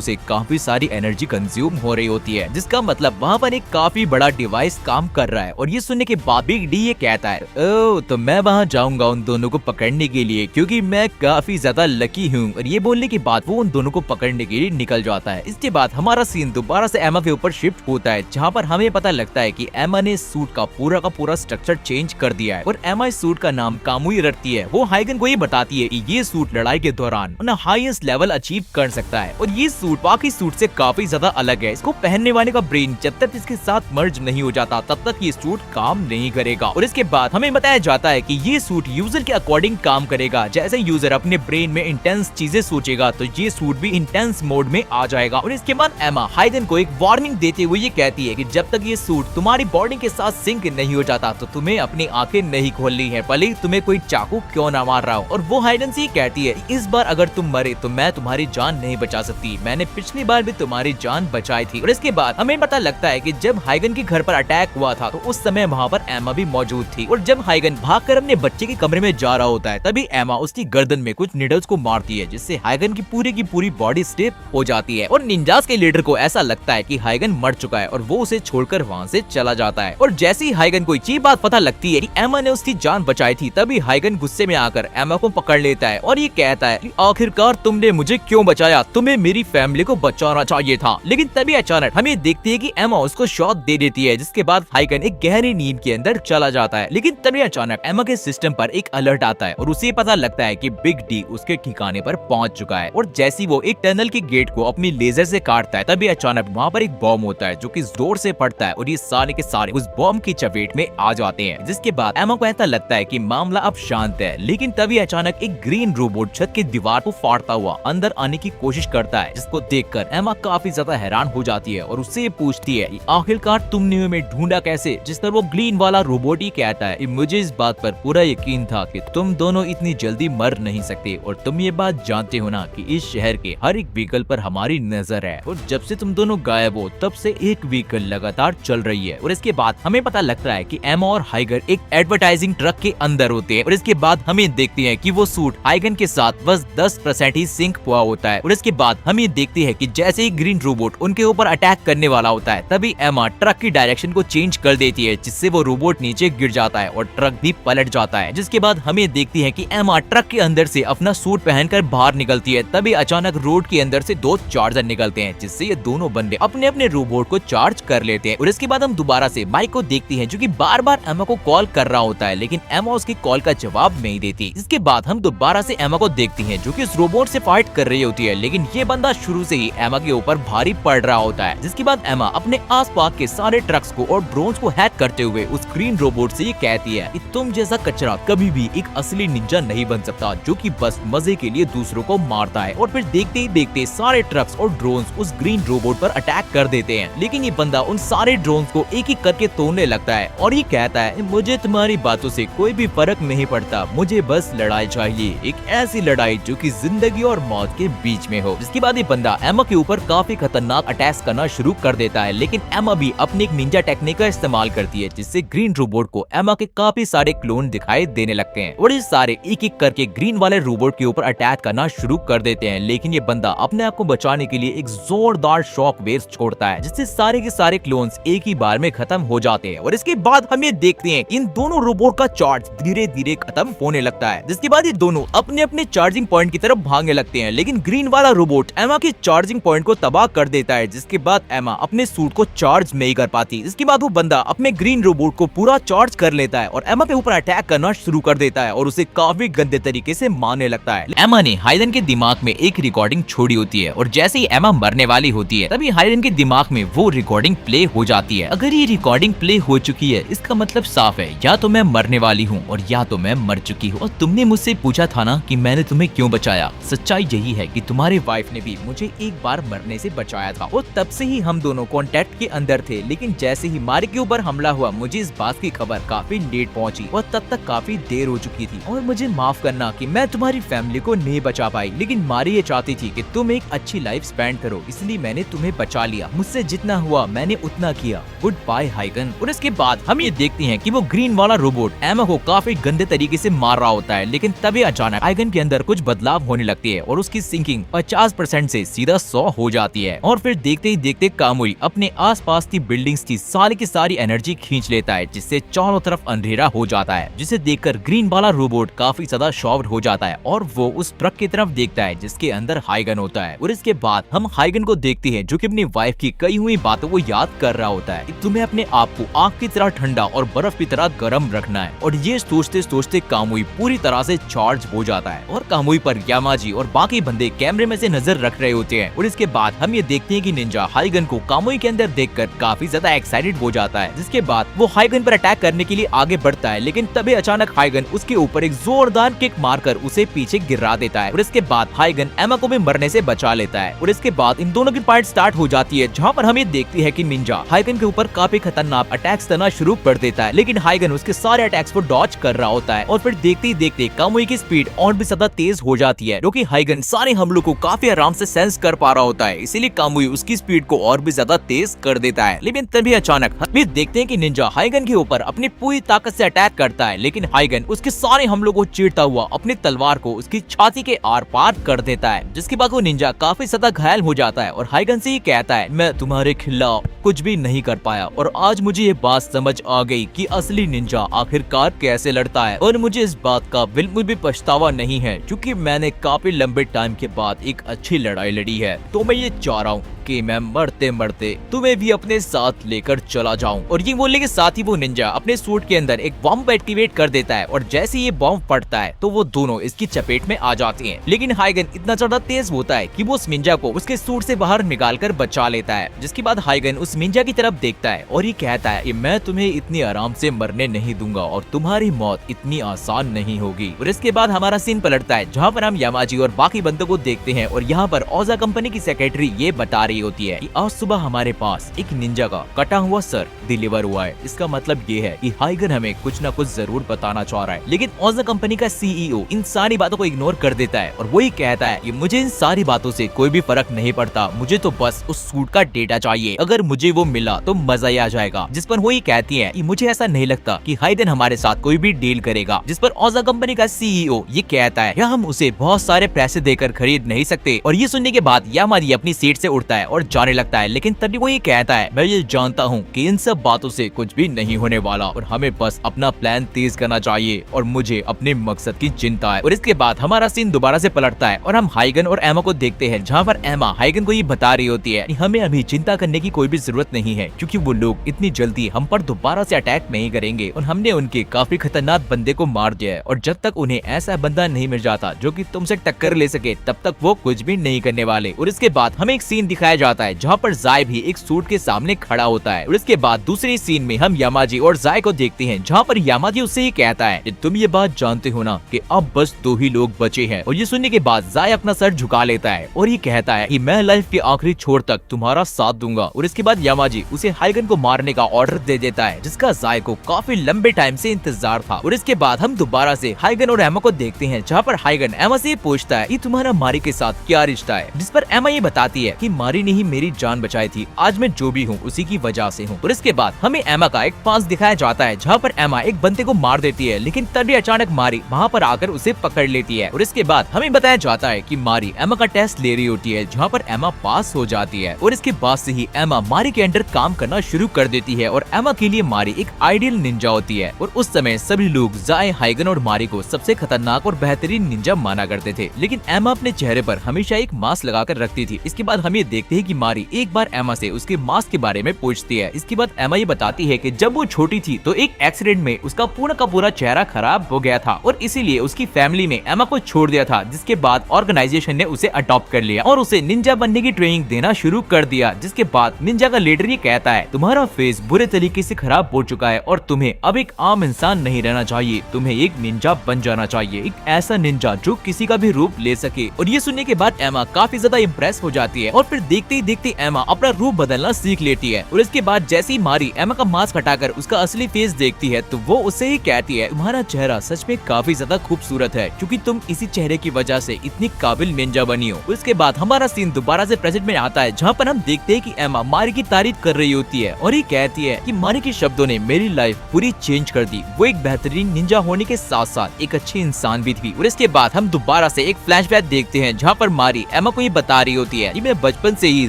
[SPEAKER 1] से काफी सारी एनर्जी कंज्यूम हो रही होती है, जिसका मतलब वहाँ पर एक काफी बड़ा डिवाइस काम कर रहा है। और ये सुनने के बाद बिग डी ये कहता है ओह तो मैं वहाँ जाऊंगा उन दोनों को पकड़ने के लिए क्योंकि मैं काफी ज्यादा लकी हूँ। और ये बोलने के बाद वो उन दोनों को पकड़ने के लिए निकल जाता है। इसके बाद हमारा सीन दोबारा से एमा के ऊपर शिफ्ट होता है जहाँ पर हमें पता लगता है कि एमा ने सूट का पूरा स्ट्रक्चर चेंज कर दिया है और एमा इस सूट का नाम कामुई रखती है। वो हाइगन को ये बताती है कि ये सूट लड़ाई के दौरान हाईएस्ट लेवल अचीव कर सकता है और ये सूट बाकी सूट से काफी ज्यादा अलग है। इसको पहनने वाले का ब्रेन जब तक इसके साथ मर्ज नहीं हो जाता तब तक ये सूट काम नहीं करेगा। और इसके बाद हमें बताया जाता है कि ये सूट यूजर के अकॉर्डिंग काम करेगा। जैसे यूजर अपने ब्रेन में इंटेंस चीजें सोचेगा तो ये सूट भी इंटेंस मोड में आ जाएगा। और इसके बाद एमा हाइगन को एक वार्निंग देते हुए ये कहती है कि जब तक ये सूट तुम्हारी बॉडी के साथ सिंक नहीं हो जाता तो तुम्हें अपनी आंखें नहीं खोलनी है, भले ही तुम्हें कोई चाकू क्यों ना मार रहा हो। और वो हाइगन से कहती है इस बार अगर तुम मरे तो मैं तुम्हारी जान नहीं बचा सकती, मैंने पिछली बार भी तुम्हारी जान बचाई थी। और इसके बाद हमें पता लगता है कि जब हाइगन के घर पर अटैक हुआ था तो उस समय वहाँ पर एमा भी मौजूद थी। और जब हाइगन भागकर अपने बच्चे के कमरे में जा रहा होता है तभी एमा उसकी गर्दन में कुछ नीडल्स को मारती है जिससे हाइगन की पूरी बॉडी स्टिफ हो जाती है। और निंजास के लीडर को ऐसा लगता है कि हाइगन मर चुका है और वो उसे छोड़कर वहाँ से चला जाता है। और जैसे ही हाइगन को ये बात पता लगती है कि एमा ने उसकी जान बचाई थी तभी हाइगन गुस्से में आकर एमा को पकड़ लेता है और ये कहता है कि आखिरकार तुमने मुझे क्यों बचाया, तुम्हें मेरी फैमिली को बचाना चाहिए था। लेकिन तभी अचानक हमें देखते हैं कि एमा उसको शॉट दे देती है जिसके बाद हाइगन एक गहरी नींद के अंदर चला जाता है। लेकिन तभी अचानक एमा के सिस्टम पर एक अलर्ट आता है और उसे पता लगता है कि बिग डी उसके ठिकाने पर पहुंच चुका है। और जैसे ही वो एक टनल के गेट को अपनी लेजर से काटता है तभी अचानक वहाँ पर एक बॉम्ब होता है जो कि जोर से फटता है और ये सारे के सारे उस बॉम्ब की चपेट में आ जाते हैं, जिसके बाद एमा को ऐसा लगता है कि मामला अब शांत है। लेकिन तभी अचानक एक ग्रीन रोबोट छत की दीवार को फाड़ता हुआ अंदर आने की कोशिश करता है, जिसको देखकर एमा काफी ज्यादा हैरान हो जाती है और उससे पूछती है आखिरकार तुमने हमें ढूंढा कैसे, जिस पर वो ग्रीन वाला रोबोट ही कहता है मुझे इस बात पर पूरा यकीन था कि तुम दोनों इतनी जल्दी मर नहीं सकते और तुम ये बात जानते हो ना कि इस शहर के हर एक व्हीकल पर हमारी नजर है और जब से तुम दोनों गायब हो तब से एक व्हीकल लगातार चल रही है। और इसके बाद हमें पता लगता है कि एमा और हाइगर एक एडवर्टाइजिंग ट्रक के अंदर होते हैं और इसके बाद हमें देखते हैं कि वो सूट हाइगन के साथ बस 10% ही सिंक हुआ होता है। और इसके बाद हमें देखते हैं कि जैसे ही ग्रीन रोबोट उनके ऊपर अटैक करने वाला होता है तभी एमा ट्रक की डायरेक्शन को चेंज कर देती है जिससे वो रोबोट नीचे गिर जाता है और ट्रक भी पलट जाता है। जिसके बाद हमें देखती है कि एमा ट्रक के अंदर से अपना सूट पहनकर बाहर निकलती है। तभी अचानक रोड के अंदर से 2 चार्जर निकलते हैं जिससे ये दोनों बंदे अपने अपने रोबोट को चार्ज कर लेते हैं। और इसके बाद हम दोबारा से माइक को देखते हैं जो कि बार बार एमा को कॉल कर रहा होता है लेकिन एमा उसकी कॉल का जवाब नहीं देती। इसके बाद हम दोबारा से एमा को देखते हैं जो कि उस रोबोट से फाइट कर रही होती है लेकिन ये बंदा शुरू से ही एमा के ऊपर भारी पड़ रहा होता है। जिसके बाद एमा अपने आसपास के सारे ट्रक्स को और ड्रोन्स को हैक करते हुए उस ग्रीन रोबोट से ये कहती है कि तुम जैसा कचरा कभी भी एक असली निंजा नहीं बन सकता जो कि बस मजे के लिए दूसरों को मारता है और फिर देखते ही देखते सारे ट्रक्स और ड्रोन्स उस ग्रीन रोबोट पर अटैक कर देते हैं। लेकिन ये बंदा उन सारे ड्रोन्स को एक एक करके तोड़ने लगता है और ये कहता है मुझे तुम्हारी बातों से कोई भी फर्क नहीं पड़ता, मुझे बस लड़ाई चाहिए, एक ऐसी लड़ाई जो कि जिंदगी और मौत के बीच में हो। जिसके बाद ये बंदा एमा के ऊपर काफी खतरनाक अटैक करना शुरू कर देता है। लेकिन एमा भी अपनी एक निंजा टेक्निक का इस्तेमाल करती है जिससे ग्रीन रोबोट को एमा के काफी सारे क्लोन दिखाई देने लगते हैं और ये सारे एक एक करके ग्रीन वाले रोबोट के ऊपर अटैक करना शुरू कर देते हैं। लेकिन ये बंदा अपने आप को बचाने के लिए एक जोरदार शॉक वेव्स छोड़ता है जिससे सारे के सारे क्लोन्स एक ही बार में खत्म हो जाते हैं। और इसके बाद हम ये देखते हैं इन दोनों रोबोट का चार्ज धीरे धीरे खत्म होने लगता है। जिसके बाद ये दोनों अपने अपने चार्जिंग पॉइंट की तरफ भागने लगते हैं। लेकिन ग्रीन वाला रोबोट एमा के चार्जिंग पॉइंट को तबाह कर देता है जिसके बाद एमा अपने सूट को चार्ज नहीं कर पाती। इसके बाद वो बंदा अपने ग्रीन रोबोट को पूरा चार्ज कर लेता है और एमा के ऊपर अटैक करना शुरू कर देता है और उसे काफी गंदे तरीके से मारने लगता है। एमा ने हाइडन के दिमाग में एक रिकॉर्डिंग छोड़ी होती है और जैसे ही एमा मरने वाली होती है तभी हाइडन के दिमाग में वो रिकॉर्डिंग प्ले हो जाती है। अगर ये रिकॉर्डिंग प्ले हो चुकी है इसका मतलब साफ है या तो मैं मरने वाली हूँ और या तो मैं मर चुकी हूँ। और तुमने मुझसे पूछा था ना कि मैंने तुम्हें क्यों बचाया, सच्चाई यही है कि तुम्हारी वाइफ ने भी मुझे एक बार मरने से बचाया था और तब से ही हम दोनों कॉन्टेक्ट के अंदर थे। लेकिन जैसे ही मारी के ऊपर हमला हुआ मुझे इस बात की खबर काफी लेट पहुंची और तब तक काफी देर हो चुकी थी और मुझे माफ करना कि मैं तुम्हारी फैमिली को नहीं बचा पाई। लेकिन मारी ये चाहती थी कि तुम एक अच्छी लाइफ स्पेंड करो, इसलिए मैंने तुम्हें बचा लिया। मुझसे जितना हुआ मैंने उतना किया। गुड बाय हाइगन। और इसके बाद हम ये देखते हैं कि वो ग्रीन वाला रोबोट एमा को काफी गंदे तरीके से मार रहा होता है। लेकिन तभी अचानक हाइगन के अंदर कुछ बदलाव होने लगती है और उसकी सिंकिंग 50% से सीधा 100 हो जाती है। और फिर देखते ही देखते कामुई अपने आसपास की बिल्डिंग्स की सारी की सारी एनर्जी खींच लेता है जिससे चारों तरफ अंधेरा हो जाता है। जिसे देखकर ग्रीन वाला रोबोट काफी ज्यादा शॉक्ड हो जाता है और वो उस ट्रक की तरफ देखता है जिसके अंदर हाइगन होता है। और इसके बाद हम हाइगन को देखते हैं जो कि अपनी वाइफ की कई हुई बातों को याद कर रहा होता है कि तुम्हें अपने आप को आग की तरह ठंडा और बर्फ की तरह गर्म रखना है। और ये सोचते सोचते कामुई पूरी तरह से चार्ज हो जाता है और कामुई पर यामाजी और बाकी बंदे कैमरे में से नजर रख रहे होते हैं। और इसके बाद हम ये देखते हैं कि निंजा हाइगन को कामुई के अंदर देखकर काफी ज्यादा एक्साइटेड हो जाता है। जिसके बाद वो हाइगन पर अटैक करने के लिए आगे बढ़ता है। लेकिन तभी अचानक हाइगन उसके ऊपर एक जोरदार किक मारकर उसे पीछे गिरा देता है। और इसके बाद हाइगन एमा को भी मरने से बचा लेता है। और इसके बाद इन दोनों की फाइट स्टार्ट हो जाती है जहाँ पर हम ये देखते हैं कि निंजा हाइगन के ऊपर काफी खतरनाक अटैक्स करना शुरू कर देता है। लेकिन हाइगन उसके सारे अटैक्स को डॉज कर रहा होता है। और फिर देखते ही देखते कामुई की स्पीड और भी ज्यादा तेज हो जाती है क्योंकि हाइगन सारे हमलों को काफी आराम से सेंस कर पा रहा होता है। इसीलिए कामुई उसकी स्पीड को और भी ज्यादा तेज कर देता है। लेकिन तभी अचानक हम देखते हैं कि निंजा हाइगन के ऊपर अपनी पूरी ताकत से अटैक करता है। लेकिन हाइगन उसके सारे हमलों को चीरता हुआ अपनी तलवार को उसकी छाती के आर पार कर देता है। जिसके बाद वो निंजा काफी ज्यादा घायल हो जाता है और हाइगन से ही कहता है मैं तुम्हारे खिलाफ कुछ भी नहीं कर पाया और आज मुझे ये बात समझ आ गई कि असली निंजा आखिरकार कैसे लड़ता है। और मुझे इस बात का बिल्कुल भी पछतावा नहीं है क्योंकि मैंने काफी लंबे टाइम के बाद एक अच्छी लड़ाई लड़ी है। तो मैं ये चाह रहा हूँ कि मैं मरते मरते तुम्हें भी अपने साथ लेकर चला जाऊं। और ये बोलने के साथ ही वो निंजा अपने सूट के अंदर एक बॉम्ब एक्टिवेट कर देता है और जैसे ये बॉम्ब पड़ता है तो वो दोनों इसकी चपेट में आ जाती हैं। लेकिन हाइगन इतना ज्यादा तेज होता है कि वो उस निंजा को उसके सूट से बाहर निकाल कर बचा लेता है। जिसके बाद हाइगन उस निंजा की तरफ देखता है और ये कहता है कि मैं तुम्हें इतनी आराम से मरने नहीं दूंगा और तुम्हारी मौत इतनी आसान नहीं होगी। और इसके बाद हमारा सीन पलटता है जहाँ पर हम यामाजी और बाकी बंदों को देखते हैं और यहाँ पर ओजा कंपनी की सेक्रेटरी ये बता रही होती है कि आज सुबह हमारे पास एक निंजा का कटा हुआ सर डिलीवर हुआ है। इसका मतलब ये है कि हाइगन हमें कुछ न कुछ जरूर बताना चाह रहा है। लेकिन ओजा कंपनी का सीईओ इन सारी बातों को इग्नोर कर देता है और वही कहता है कि मुझे इन सारी बातों से कोई भी फर्क नहीं पड़ता, मुझे तो बस उस सूट का डेटा चाहिए, अगर मुझे वो मिला तो मजा ही आ जाएगा। जिस पर वही कहती है कि मुझे ऐसा नहीं लगता कि हाइगन हमारे साथ कोई भी डील करेगा। जिस पर ओजा कंपनी का सीईओ ये कहता है कि हम उसे बहुत सारे पैसे देकर खरीद नहीं सकते। और ये सुनने के बाद यामाजी अपनी सीट से उठता है और जाने लगता है। लेकिन तभी वो ये कहता है मैं ये जानता हूँ कि इन सब बातों से कुछ भी नहीं होने वाला और हमें बस अपना प्लान तेज करना चाहिए और मुझे अपने मकसद की चिंता है। और इसके बाद हमारा सीन दोबारा से पलटता है और हम हाइगन और एमा को देखते हैं जहाँ पर एमा हाइगन को ये बता रही होती है कि हमें अभी चिंता करने की कोई भी जरूरत नहीं है क्योंकि वो लोग इतनी जल्दी हम पर दोबारा से अटैक नहीं करेंगे और हमने उनके काफी खतरनाक बंदे को मार दिया है और जब तक उन्हें ऐसा बंदा नहीं मिल जाता जो कि तुमसे टक्कर ले सके तब तक वो कुछ भी नहीं करने वाले। और इसके बाद हमें एक सीन दिखाया दिखाया जाता है जहाँ पर जाय भी एक सूट के सामने खड़ा होता है। और इसके बाद दूसरे सीन में हम यामाजी और जाय को देखते हैं जहाँ पर यामाजी उससे ये कहता है कि तुम ये बात जानते हो ना कि अब बस 2 ही लोग बचे हैं। और ये सुनने के बाद जाय अपना सर झुका लेता है और ये कहता है कि मैं लाइफ के आखिरी छोर तक तुम्हारा साथ दूंगा। और इसके बाद यामाजी उसे हाइगन को मारने का ऑर्डर दे देता है जिसका जाय को काफी लंबे टाइम से इंतजार था। और इसके बाद हम दोबारा से हाइगन और एमा को देखते हैं जहाँ पर हाइगन एमा से पूछता है कि तुम्हारा मारी के साथ क्या रिश्ता है, जिस पर एमा ये बताती है कि मारी ने ही मेरी जान बचाई थी, आज मैं जो भी हूँ उसी की वजह से हूँ। और इसके बाद हमें एमा का एक पास दिखाया जाता है जहाँ पर एमा एक बंदे को मार देती है, लेकिन तभी अचानक मारी वहाँ पर आकर उसे पकड़ लेती है। और इसके बाद हमें बताया जाता है कि मारी एमा का टेस्ट ले रही होती है जहाँ पर एमा पास हो जाती है। और इसके बाद से ही एमा मारी के अंडर काम करना शुरू कर देती है और एमा के लिए मारी एक आइडियल निंजा होती है। और उस समय सभी लोग जाय, हाइगन और मारी को सबसे खतरनाक और बेहतरीन निंजा माना करते थे, लेकिन एमा अपने चेहरे पर हमेशा एक मास्क लगाकर रखती थी। इसके बाद हम ये देखते हैं कि मारी एक बार एमा से उसके मास्क के बारे में पूछती है। इसके बाद एमा ये बताती है कि जब वो छोटी थी तो एक एक्सीडेंट में उसका पूरा का पूरा चेहरा खराब हो गया था और इसीलिए उसकी फैमिली ने एमा को छोड़ दिया था, जिसके बाद ऑर्गेनाइजेशन ने उसे अडॉप्ट कर लिया और उसे निंजा बनने की ट्रेनिंग देना शुरू कर दिया। जिसके बाद निंजा का लीडर ये कहता है तुम्हारा फेस बुरे तरीके से खराब हो चुका है और तुम्हें अब एक आम इंसान नहीं रहना चाहिए, तुम्हें एक निंजा बन जाना चाहिए, एक ऐसा निंजा जो किसी का भी रूप ले सके। और ये सुनने के बाद एमा काफी ज्यादा इम्प्रेस हो जाती है और फिर देखते ही देखते एमा अपना रूप बदलना सीख लेती है। और इसके बाद जैसे ही मारी एमा का मास्क हटाकर उसका असली फेस देखती है तो वो उससे ही कहती है तुम्हारा चेहरा सच में काफी ज्यादा खूबसूरत है क्योंकि तुम इसी चेहरे की वजह से इतनी काबिल निंजा बनी हो। उसके बाद हमारा सीन दोबारा से प्रेजेंट में आता है जहाँ पर हम देखते हैं कि एमा मारी की तारीफ कर रही होती है और ये कहती है कि मारी के शब्दों ने मेरी लाइफ पूरी चेंज कर दी, वो एक बेहतरीन निंजा होने के साथ साथ एक अच्छी इंसान भी थी। और इसके बाद हम दोबारा से एक फ्लैशबैक देखते हैं जहाँ पर मारी एमा को ये बता रही होती है कि मैं बचपन से ही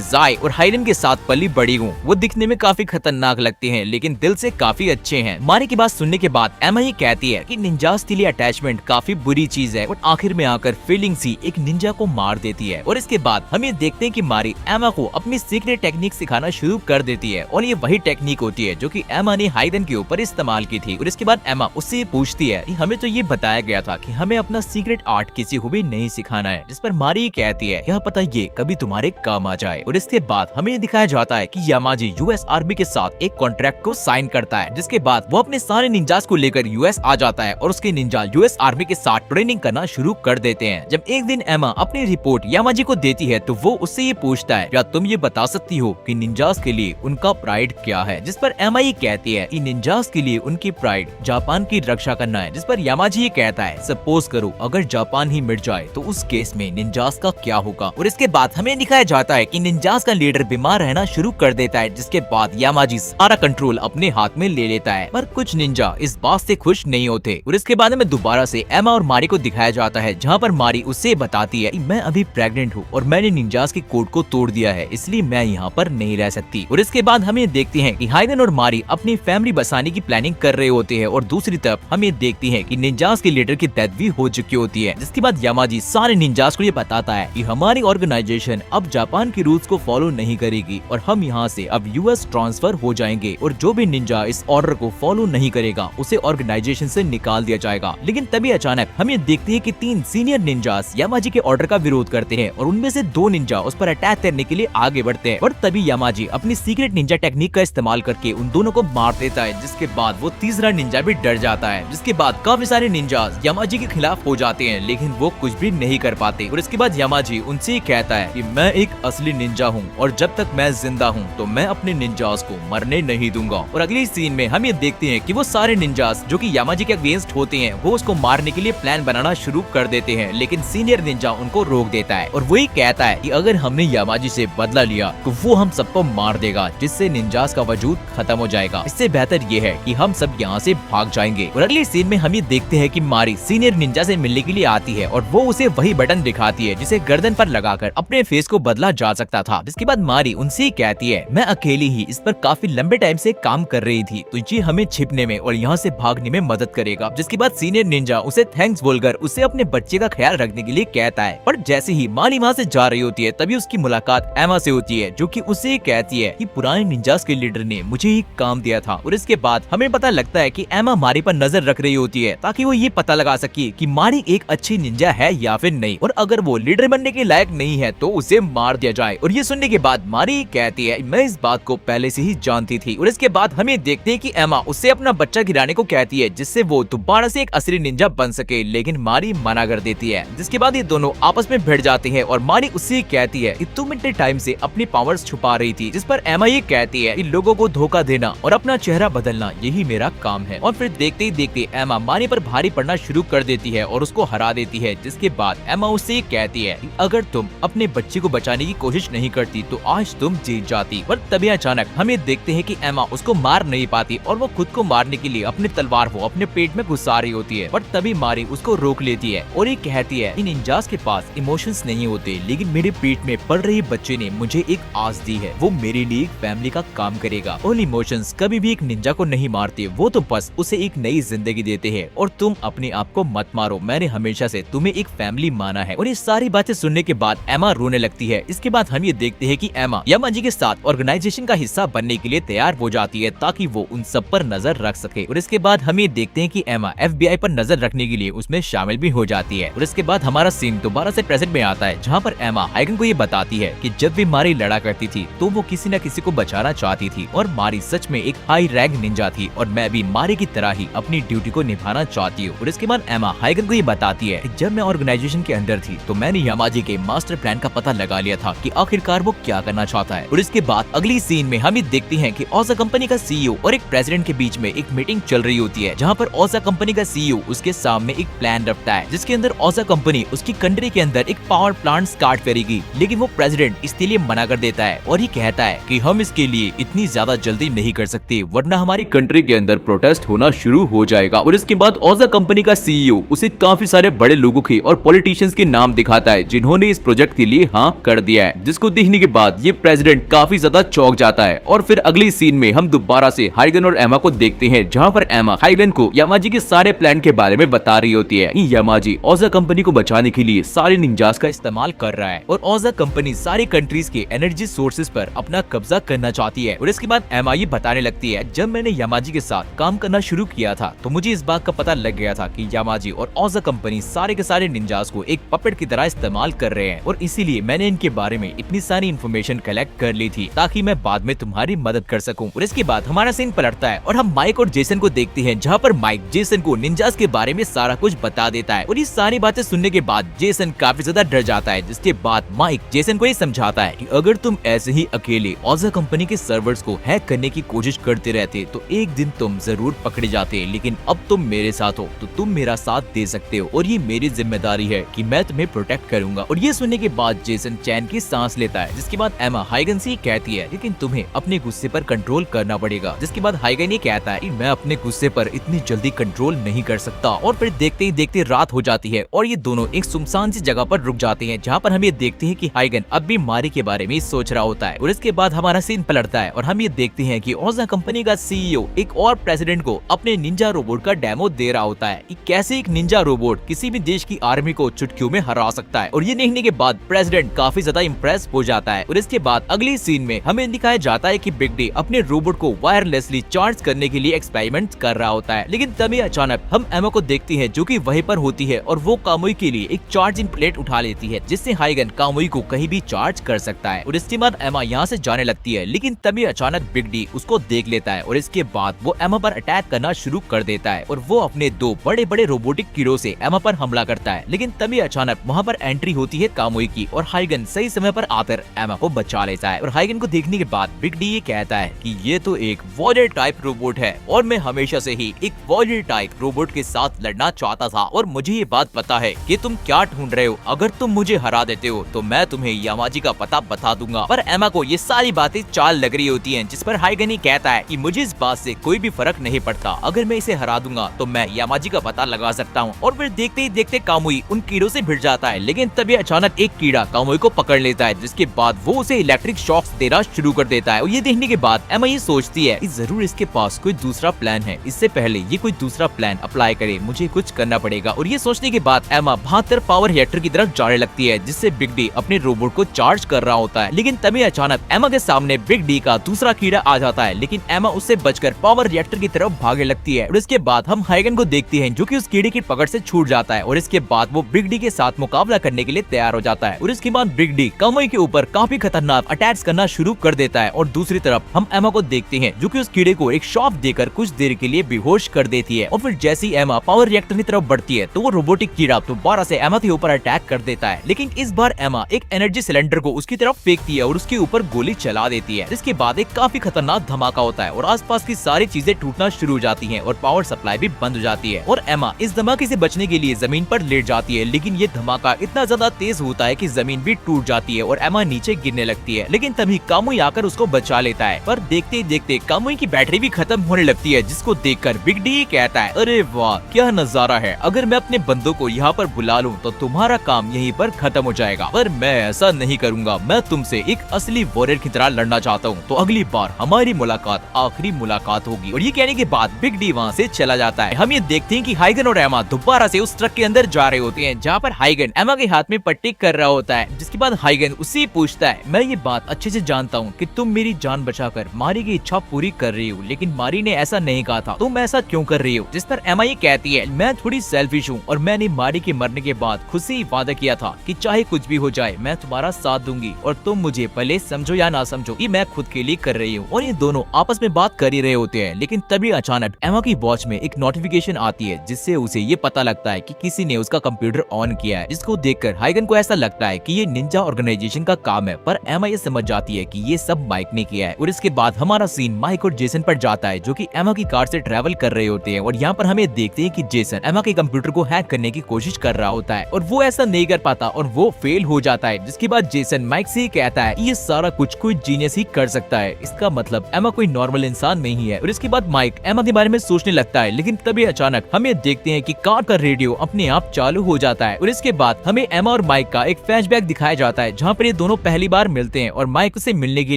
[SPEAKER 1] जाय और हाइगन के साथ पली बड़ी हूँ, वो दिखने में काफी खतरनाक लगते हैं लेकिन दिल से काफी अच्छे हैं। मारी की बात सुनने के बाद एमा ये कहती है कि निंजास के लिए अटैचमेंट काफी बुरी चीज है और आखिर में आकर फीलिंग्स ही एक निंजा को मार देती है। और इसके बाद हम ये देखते हैं कि मारी एमा को अपनी सीक्रेट टेक्निक सिखाना शुरू कर देती है और ये वही टेक्निक होती है जो कि एमा ने हाइगन के ऊपर इस्तेमाल की थी। और इसके बाद एमा उससे पूछती है कि हमें तो ये बताया गया था कि हमें अपना सीक्रेट आर्ट किसी को भी नहीं सिखाना है, जिस पर मारी कहती है क्या पता ये कभी तुम्हारे काम आ जाए। और इसके बाद हमें दिखाया जाता है कि यामाजी यूएस आर्मी के साथ एक कॉन्ट्रैक्ट को साइन करता है, जिसके बाद वो अपने सारे निंजास को लेकर यूएस आ जाता है और उसके निंजा यूएस आर्मी के साथ ट्रेनिंग करना शुरू कर देते हैं। जब एक दिन एमा अपनी रिपोर्ट यामाजी को देती है तो वो उससे ये पूछता है क्या तुम ये बता सकती हो कि निंजास के लिए उनका प्राइड क्या है, जिस पर एमा ये कहती है कि निंजास के लिए उनकी प्राइड जापान की रक्षा करना है। जिस पर यामाजी ये कहता है सपोज करो अगर जापान ही मिट जाए तो उस केस में निंजास का क्या होगा। और इसके बाद हमें दिखाया जाता है कि निंजास का लीडर बीमार रहना शुरू कर देता है, जिसके बाद यामाजी सारा कंट्रोल अपने हाथ में ले लेता है। पर कुछ निंजा इस बात से खुश नहीं होते। और इसके बाद में दोबारा से एमा और मारी को दिखाया जाता है जहाँ पर मारी उससे बताती है कि मैं अभी प्रेग्नेंट हूँ और मैंने निंजास के कोड को तोड़ दिया है, इसलिए मैं यहाँ पर नहीं रह सकती। और इसके बाद हमें देखते हैं कि हाइगन और मारी अपनी फैमिली बसाने की प्लानिंग कर रहे होते हैं और दूसरी तरफ हमें देखती है कि निंजास के लीडर की डेथ भी हो चुकी होती है। जिसके बाद यामाजी सारे निंजास को ये बताता है कि हमारी ऑर्गेनाइजेशन अब जापान की रूल्स को फॉलो नहीं करेगी और हम यहाँ से अब यूएस ट्रांसफर हो जाएंगे और जो भी निंजा इस ऑर्डर को फॉलो नहीं करेगा उसे ऑर्गेनाइजेशन से निकाल दिया जाएगा। लेकिन तभी अचानक हमें देखते हैं कि 3 सीनियर निंजास यामाजी के ऑर्डर का विरोध करते हैं और उनमें से 2 निंजा उस पर अटैक करने के लिए आगे बढ़ते हैं। और तभी यामाजी अपनी सीक्रेट निंजा टेक्निक का इस्तेमाल करके उन दोनों को मार देता है, जिसके बाद वो तीसरा निंजा भी डर जाता है। जिसके बाद काफी सारे निंजास यामाजी के खिलाफ हो जाते हैं लेकिन वो कुछ भी नहीं कर पाते। और इसके बाद यामाजी उनसे कहता है कि मैं एक असली निंजा हूँ और जब तक मैं जिंदा हूँ तो मैं अपने निंजास को मरने नहीं दूंगा। और अगली सीन में हम ये देखते हैं कि वो सारे निंजास जो कि यामाजी के अगेंस्ट होते हैं वो उसको मारने के लिए प्लान बनाना शुरू कर देते हैं, लेकिन सीनियर निंजा उनको रोक देता है और वही कहता है कि अगर हमने यामाजी से बदला लिया तो वो हम सबको मार देगा, जिससे निंजास का वजूद खत्म हो जाएगा। इससे बेहतर ये है कि हम सब यहाँ से भाग जाएंगे। और अगली सीन में हम ये देखते हैं कि मारी सीनियर निंजा से मिलने के लिए आती है और वो उसे वही बटन दिखाती है जिसे गर्दन पर लगाकर अपने फेस को बदला जा सकता था। जिसके बाद मारी उनसे कहती है मैं अकेली ही इस पर काफी लंबे टाइम से काम कर रही थी तो ये हमें छिपने में और यहाँ से भागने में मदद करेगा। जिसके बाद सीनियर निंजा उसे थैंक्स बोलकर उसे अपने बच्चे का ख्याल रखने के लिए कहता है। पर जैसे ही मारी वहाँ से जा रही होती है तभी उसकी मुलाकात एमा से होती है जो कि उसे कहती है कि पुराने निंजास के लीडर ने मुझे एक काम दिया था। और इसके बाद हमें पता लगता है कि एमा मारी पर नजर रख रही होती है ताकि वो ये पता लगा सके कि मारी एक अच्छी निंजा है या फिर नहीं, और अगर वो लीडर बनने के लायक नहीं है तो उसे मार दिया जाए। है। और ये सुनने के बाद मारी कहती है मैं इस बात को पहले से ही जानती थी। और इसके बाद हमें देखते हैं कि एमा उससे अपना बच्चा गिराने को कहती है जिससे वो दोबारा से एक असली निंजा बन सके, लेकिन मारी मना कर देती है। जिसके बाद ये दोनों आपस में भिड़ जाते हैं और मारी उससे कहती है कि तुम इतने टाइम से अपनी पावर्स छुपा रही थी। जिस पर एमा ये कहती है कि लोगों को धोखा देना और अपना चेहरा बदलना यही मेरा काम है। और फिर देखते ही देखते एमा मारी पर भारी पड़ना शुरू कर देती है और उसको हरा देती है। जिसके बाद एमा उससे ये कहती है कि अगर तुम अपने बच्चे को बचाने की कोशिश नहीं करती तो आज तुम जीत जाती। पर तभी अचानक हम ये देखते हैं कि एमा उसको मार नहीं पाती और वो खुद को मारने के लिए अपनी तलवार वो अपने पेट में घुसा रही होती है। पर तभी मारी उसको रोक लेती है और ये कहती है इन निंजास के पास इमोशंस नहीं होते, लेकिन मेरे पेट में पल रहे बच्चे ने मुझे एक आस दी है, वो मेरे लिए एक फैमिली का काम करेगा। और इमोशंस कभी भी एक निंजा को नहीं मारते, वो तो बस उसे एक नई जिंदगी देते हैं। और तुम अपने आप को मत मारो, मैंने हमेशा से तुम्हें एक फैमिली माना है। और ये सारी बातें सुनने के बाद एमा रोने लगती है। इसके बाद हम ये देखते हैं कि एमा यामाजी के साथ ऑर्गेनाइजेशन का हिस्सा बनने के लिए तैयार हो जाती है ताकि वो उन सब पर नजर रख सके। और इसके बाद हम ये देखते हैं कि एमा FBI पर नजर रखने के लिए उसमें शामिल भी हो जाती है। और इसके बाद हमारा सीन दोबारा से प्रेजेंट में आता है जहाँ पर एमा हाइगन को ये बताती है कि जब भी मारी लड़ा करती थी तो वो किसी न किसी को बचाना चाहती थी और मारी सच में एक हाई रैंक निंजा थी और मैं भी मारी की तरह ही अपनी ड्यूटी को निभाना चाहती हूँ। और इसके बाद एमा हाइगन को ये बताती है कि जब मैं ऑर्गेनाइजेशन के अंदर थी तो मैंने यामाजी के मास्टर प्लान का पता लगा लिया था कि आखिरकार वो क्या करना चाहता है। और इसके बाद अगली सीन में हम ये देखते हैं कि ओजा कंपनी का CEO और एक प्रेसिडेंट के बीच में एक मीटिंग चल रही होती है जहाँ पर ओजा कंपनी का CEO उसके सामने एक प्लान रखता है जिसके अंदर ओजा कंपनी उसकी कंट्री के अंदर एक पावर प्लांट स्टार्ट करेगी, लेकिन वो प्रेसिडेंट इसके लिए मना कर देता है और ये कहता है कि हम इसके लिए इतनी ज्यादा जल्दी नहीं कर सकते वरना हमारी कंट्री के अंदर प्रोटेस्ट होना शुरू हो जाएगा। और इसके बाद ओजा कंपनी का CEO उसे काफी सारे बड़े लोगों के और पॉलिटिशियंस के नाम दिखाता है जिन्होंने इस प्रोजेक्ट के लिए हाँ कर दिया है, जिसको देखने के बाद ये प्रेसिडेंट काफी ज्यादा चौंक जाता है। और फिर अगली सीन में हम दोबारा से हाइगन और एमा को देखते हैं जहाँ पर एमा हाइगन को यामाजी के सारे प्लान के बारे में बता रही होती है कि यामाजी ओजा कंपनी को बचाने के लिए सारे निंजास का इस्तेमाल कर रहा है और ओजा कंपनी सारी कंट्रीज के एनर्जी सोर्सेज पर अपना कब्जा करना चाहती है। और इसके बाद एमा ये बताने लगती है जब मैंने यामाजी के साथ काम करना शुरू किया था तो मुझे इस बात का पता लग गया था कि यामाजी और ओजा कंपनी सारे के सारे निंजास को एक पपेट की तरह इस्तेमाल कर रहे हैं और इसीलिए मैंने इनके बारे में इतनी सारी इन्फॉर्मेशन कलेक्ट कर ली थी ताकि मैं बाद में तुम्हारी मदद कर सकूं। और इसके बाद हमारा सीन पलटता है और हम माइक और जेसन को देखते हैं जहाँ पर माइक जेसन को निंजास के बारे में सारा कुछ बता देता है। और ये सारी बातें सुनने के बाद जेसन काफी ज्यादा डर जाता है, जिसके बाद माइक जेसन को ये समझाता है कि अगर तुम ऐसे ही अकेले ओजा कंपनी के सर्वर्स को हैक करने की कोशिश करते रहते तो एक दिन तुम जरूर पकड़े जाते, लेकिन अब तुम मेरे साथ हो तो तुम मेरा साथ दे सकते हो और ये मेरी जिम्मेदारी है कि मैं तुम्हें प्रोटेक्ट करूंगा। और ये सुनने के बाद जेसन चैन की सांस लेता है। जिसके बाद एमा हाइगन से कहती है लेकिन तुम्हें अपने गुस्से पर कंट्रोल करना पड़ेगा। जिसके बाद हाइगन ये कहता है कि मैं अपने गुस्से पर इतनी जल्दी कंट्रोल नहीं कर सकता। और फिर देखते ही देखते रात हो जाती है और ये दोनों एक सुनसान सी जगह पर रुक जाते हैं जहाँ पर हम ये देखते हैं कि हाइगन अब भी मारी के बारे में सोच रहा होता है। और इसके बाद हमारा सीन पलटता है और हम ये देखते हैं कि ओजा कंपनी का CEO एक और प्रेसिडेंट को अपने निंजा रोबोट का डेमो दे रहा होता है कि कैसे एक निंजा रोबोट किसी भी देश की आर्मी को चुटकियों में हरा सकता है। और ये देखने के बाद प्रेसिडेंट काफी ज्यादा इम्प्रेस हो जाता है। और इसके बाद अगली सीन में हमें दिखाया जाता है कि बिग डी अपने रोबोट को वायरलेसली चार्ज करने के लिए एक्सपेरिमेंट कर रहा होता है, लेकिन तभी अचानक हम एमा को देखते हैं जो कि वहीं पर होती है और वो कामुई के लिए एक चार्जिंग प्लेट उठा लेती है जिससे हाइगन कामुई को कहीं भी चार्ज कर सकता है। और इसके बाद एमा यहाँ से जाने लगती है, लेकिन तभी अचानक बिग डी उसको देख लेता है और इसके बाद वो एमा पर अटैक करना शुरू कर देता है और वो अपने दो बड़े बड़े रोबोटिक कीड़ों से एमा पर हमला करता है। लेकिन तभी अचानक वहाँ पर एंट्री होती है कामुई की और हाइगन सही समय पर आकर एमा को बचा लेता है। और हाइगन को देखने के बाद बिग डी ये कहता है कि ये तो एक वॉरियर टाइप रोबोट है और मैं हमेशा से ही एक वॉरियर टाइप रोबोट के साथ लड़ना चाहता था और मुझे ये बात पता है कि तुम क्या ढूंढ रहे हो। अगर तुम मुझे हरा देते हो तो मैं तुम्हें यामाजी का पता बता दूंगा। पर एमा को ये सारी बातें चाल लग रही होती हैं, जिस पर हाइगन ही कहता है कि मुझे इस बात से कोई भी फर्क नहीं पड़ता, अगर मैं इसे हरा दूंगा तो मैं यामाजी का पता लगा सकता हूँ। और फिर देखते ही देखते कामुई उन कीड़ों से भिड़ जाता है, लेकिन तभी अचानक एक कीड़ा कामुई को पकड़ लेता है जिसके बाद वो उसे इलेक्ट्रिक शॉक्स देना शुरू कर देता है। और ये देखने के बाद एमा ये सोचती है कि जरूर इसके पास कोई दूसरा प्लान है, इससे पहले ये कोई दूसरा प्लान अप्लाई करे मुझे कुछ करना पड़ेगा। और ये सोचने के बाद एमा 72 पावर रिएक्टर की तरफ जाने लगती है जिससे बिग डी अपने रोबोट को चार्ज कर रहा होता है। लेकिन तभी अचानक एमा के सामने बिग डी का दूसरा कीड़ा आ जाता है, लेकिन एमा उससे बचकर पावर रिएक्टर की तरफ भागने लगती है। और इसके बाद हम हाइगन को देखते हैं जो कि उस कीड़े की पकड़ से छूट जाता है और इसके बाद वो बिग डी के साथ मुकाबला करने के लिए तैयार हो जाता है। और इसके बाद बिग डी कामुई कामुई के ऊपर काफी खतरनाक अटैक्स करना शुरू कर देता है और दूसरी तरफ हम एमा को देखते हैं जो कि उस कीड़े को एक शॉप देकर कुछ देर के लिए बेहोश कर देती है। और फिर जैसी एमा पावर रिएक्टर की तरफ बढ़ती है तो वो रोबोटिक कीड़ा दोबारा से एमा के ऊपर अटैक कर देता है, लेकिन इस बार एमा एक एनर्जी सिलेंडर को उसकी तरफ फेंकती है और उसके ऊपर गोली चला देती है। इसके बाद एक काफी खतरनाक धमाका होता है और आसपास की सारी चीजें टूटना शुरू हो जाती हैं और पावर सप्लाई भी बंद हो जाती है और एमा इस धमाके से बचने के लिए जमीन पर लेट जाती है, लेकिन ये धमाका इतना ज्यादा तेज होता है कि जमीन भी टूट जाती है और एमा नीचे गिरने लगती है। लेकिन तभी कामुई आकर उसको बचा लेता है, पर देखते ही देखते कामुई की बैटरी भी खत्म होने लगती है, जिसको देखकर बिग डी कहता है, अरे वाह क्या नजारा है, अगर मैं अपने बंदों को यहाँ पर बुला लूं तो तुम्हारा काम यहीं पर खत्म हो जाएगा, पर मैं ऐसा नहीं करूंगा, मैं तुमसे एक असली वॉरियर की तरह लड़ना चाहता हूँ, तो अगली बार हमारी मुलाकात आखिरी मुलाकात होगी। और ये कहने के बाद बिग डी वहाँ से चला जाता है। हम ये देखते हैं कि हाइगन और एमा दोबारा से उस ट्रक के अंदर जा रहे होते हैं जहाँ पर हाइगन एमा के हाथ में पट्टी कर रहा होता है, जिसके बाद हाइगन उससे पूछता है, मैं ये बात अच्छे से जानता हूँ कि तुम मेरी जान बचाकर मारी की इच्छा पूरी कर रही हो, लेकिन मारी ने ऐसा नहीं कहा था, तुम ऐसा क्यों कर रही हो? जिस पर एमा ये कहती है, मैं थोड़ी सेल्फिश हूँ और मैंने मारी के मरने के बाद खुद से ही वादा किया था कि चाहे कुछ भी हो जाए मैं तुम्हारा साथ दूंगी और तुम मुझे भले समझो या ना समझो, ये मैं खुद के लिए कर रही हूँ। और ये दोनों आपस में बात कर ही रहे होते हैं, लेकिन तभी अचानक एमा की वॉच में एक नोटिफिकेशन आती है जिससे उसे ये पता लगता है कि किसी ने उसका कंप्यूटर ऑन किया है, जिसको देखकर हाइगन को ऐसा लगता है कि ये निंजा ऑर्गेनाइजेशन का काम है, पर एमा ये समझ जाती है कि ये सब माइक ने किया है। और इसके बाद हमारा सीन माइक और जेसन पर जाता है जो कि एमा की कार से ट्रेवल कर रहे होते हैं और यहाँ पर हमें देखते हैं कि जेसन एमा के कंप्यूटर को हैक करने की कोशिश कर रहा होता है और वो ऐसा नहीं कर पाता और वो फेल हो जाता है, जिसके बाद जेसन माइक से कहता है, ये सारा कुछ कोई जीनियस ही कर सकता है, इसका मतलब एमा कोई नॉर्मल इंसान नहीं है। और इसके बाद माइक एमा के बारे में सोचने लगता है, लेकिन तभी अचानक हमें देखते हैं कि कार का रेडियो अपने आप चालू हो जाता है और इसके बाद हमें एमा और माइक का एक फ्लैशबैक दिखाया जाता है जहाँ पर ये दोनों पहली बार मिलते हैं और माइक उसे मिलने के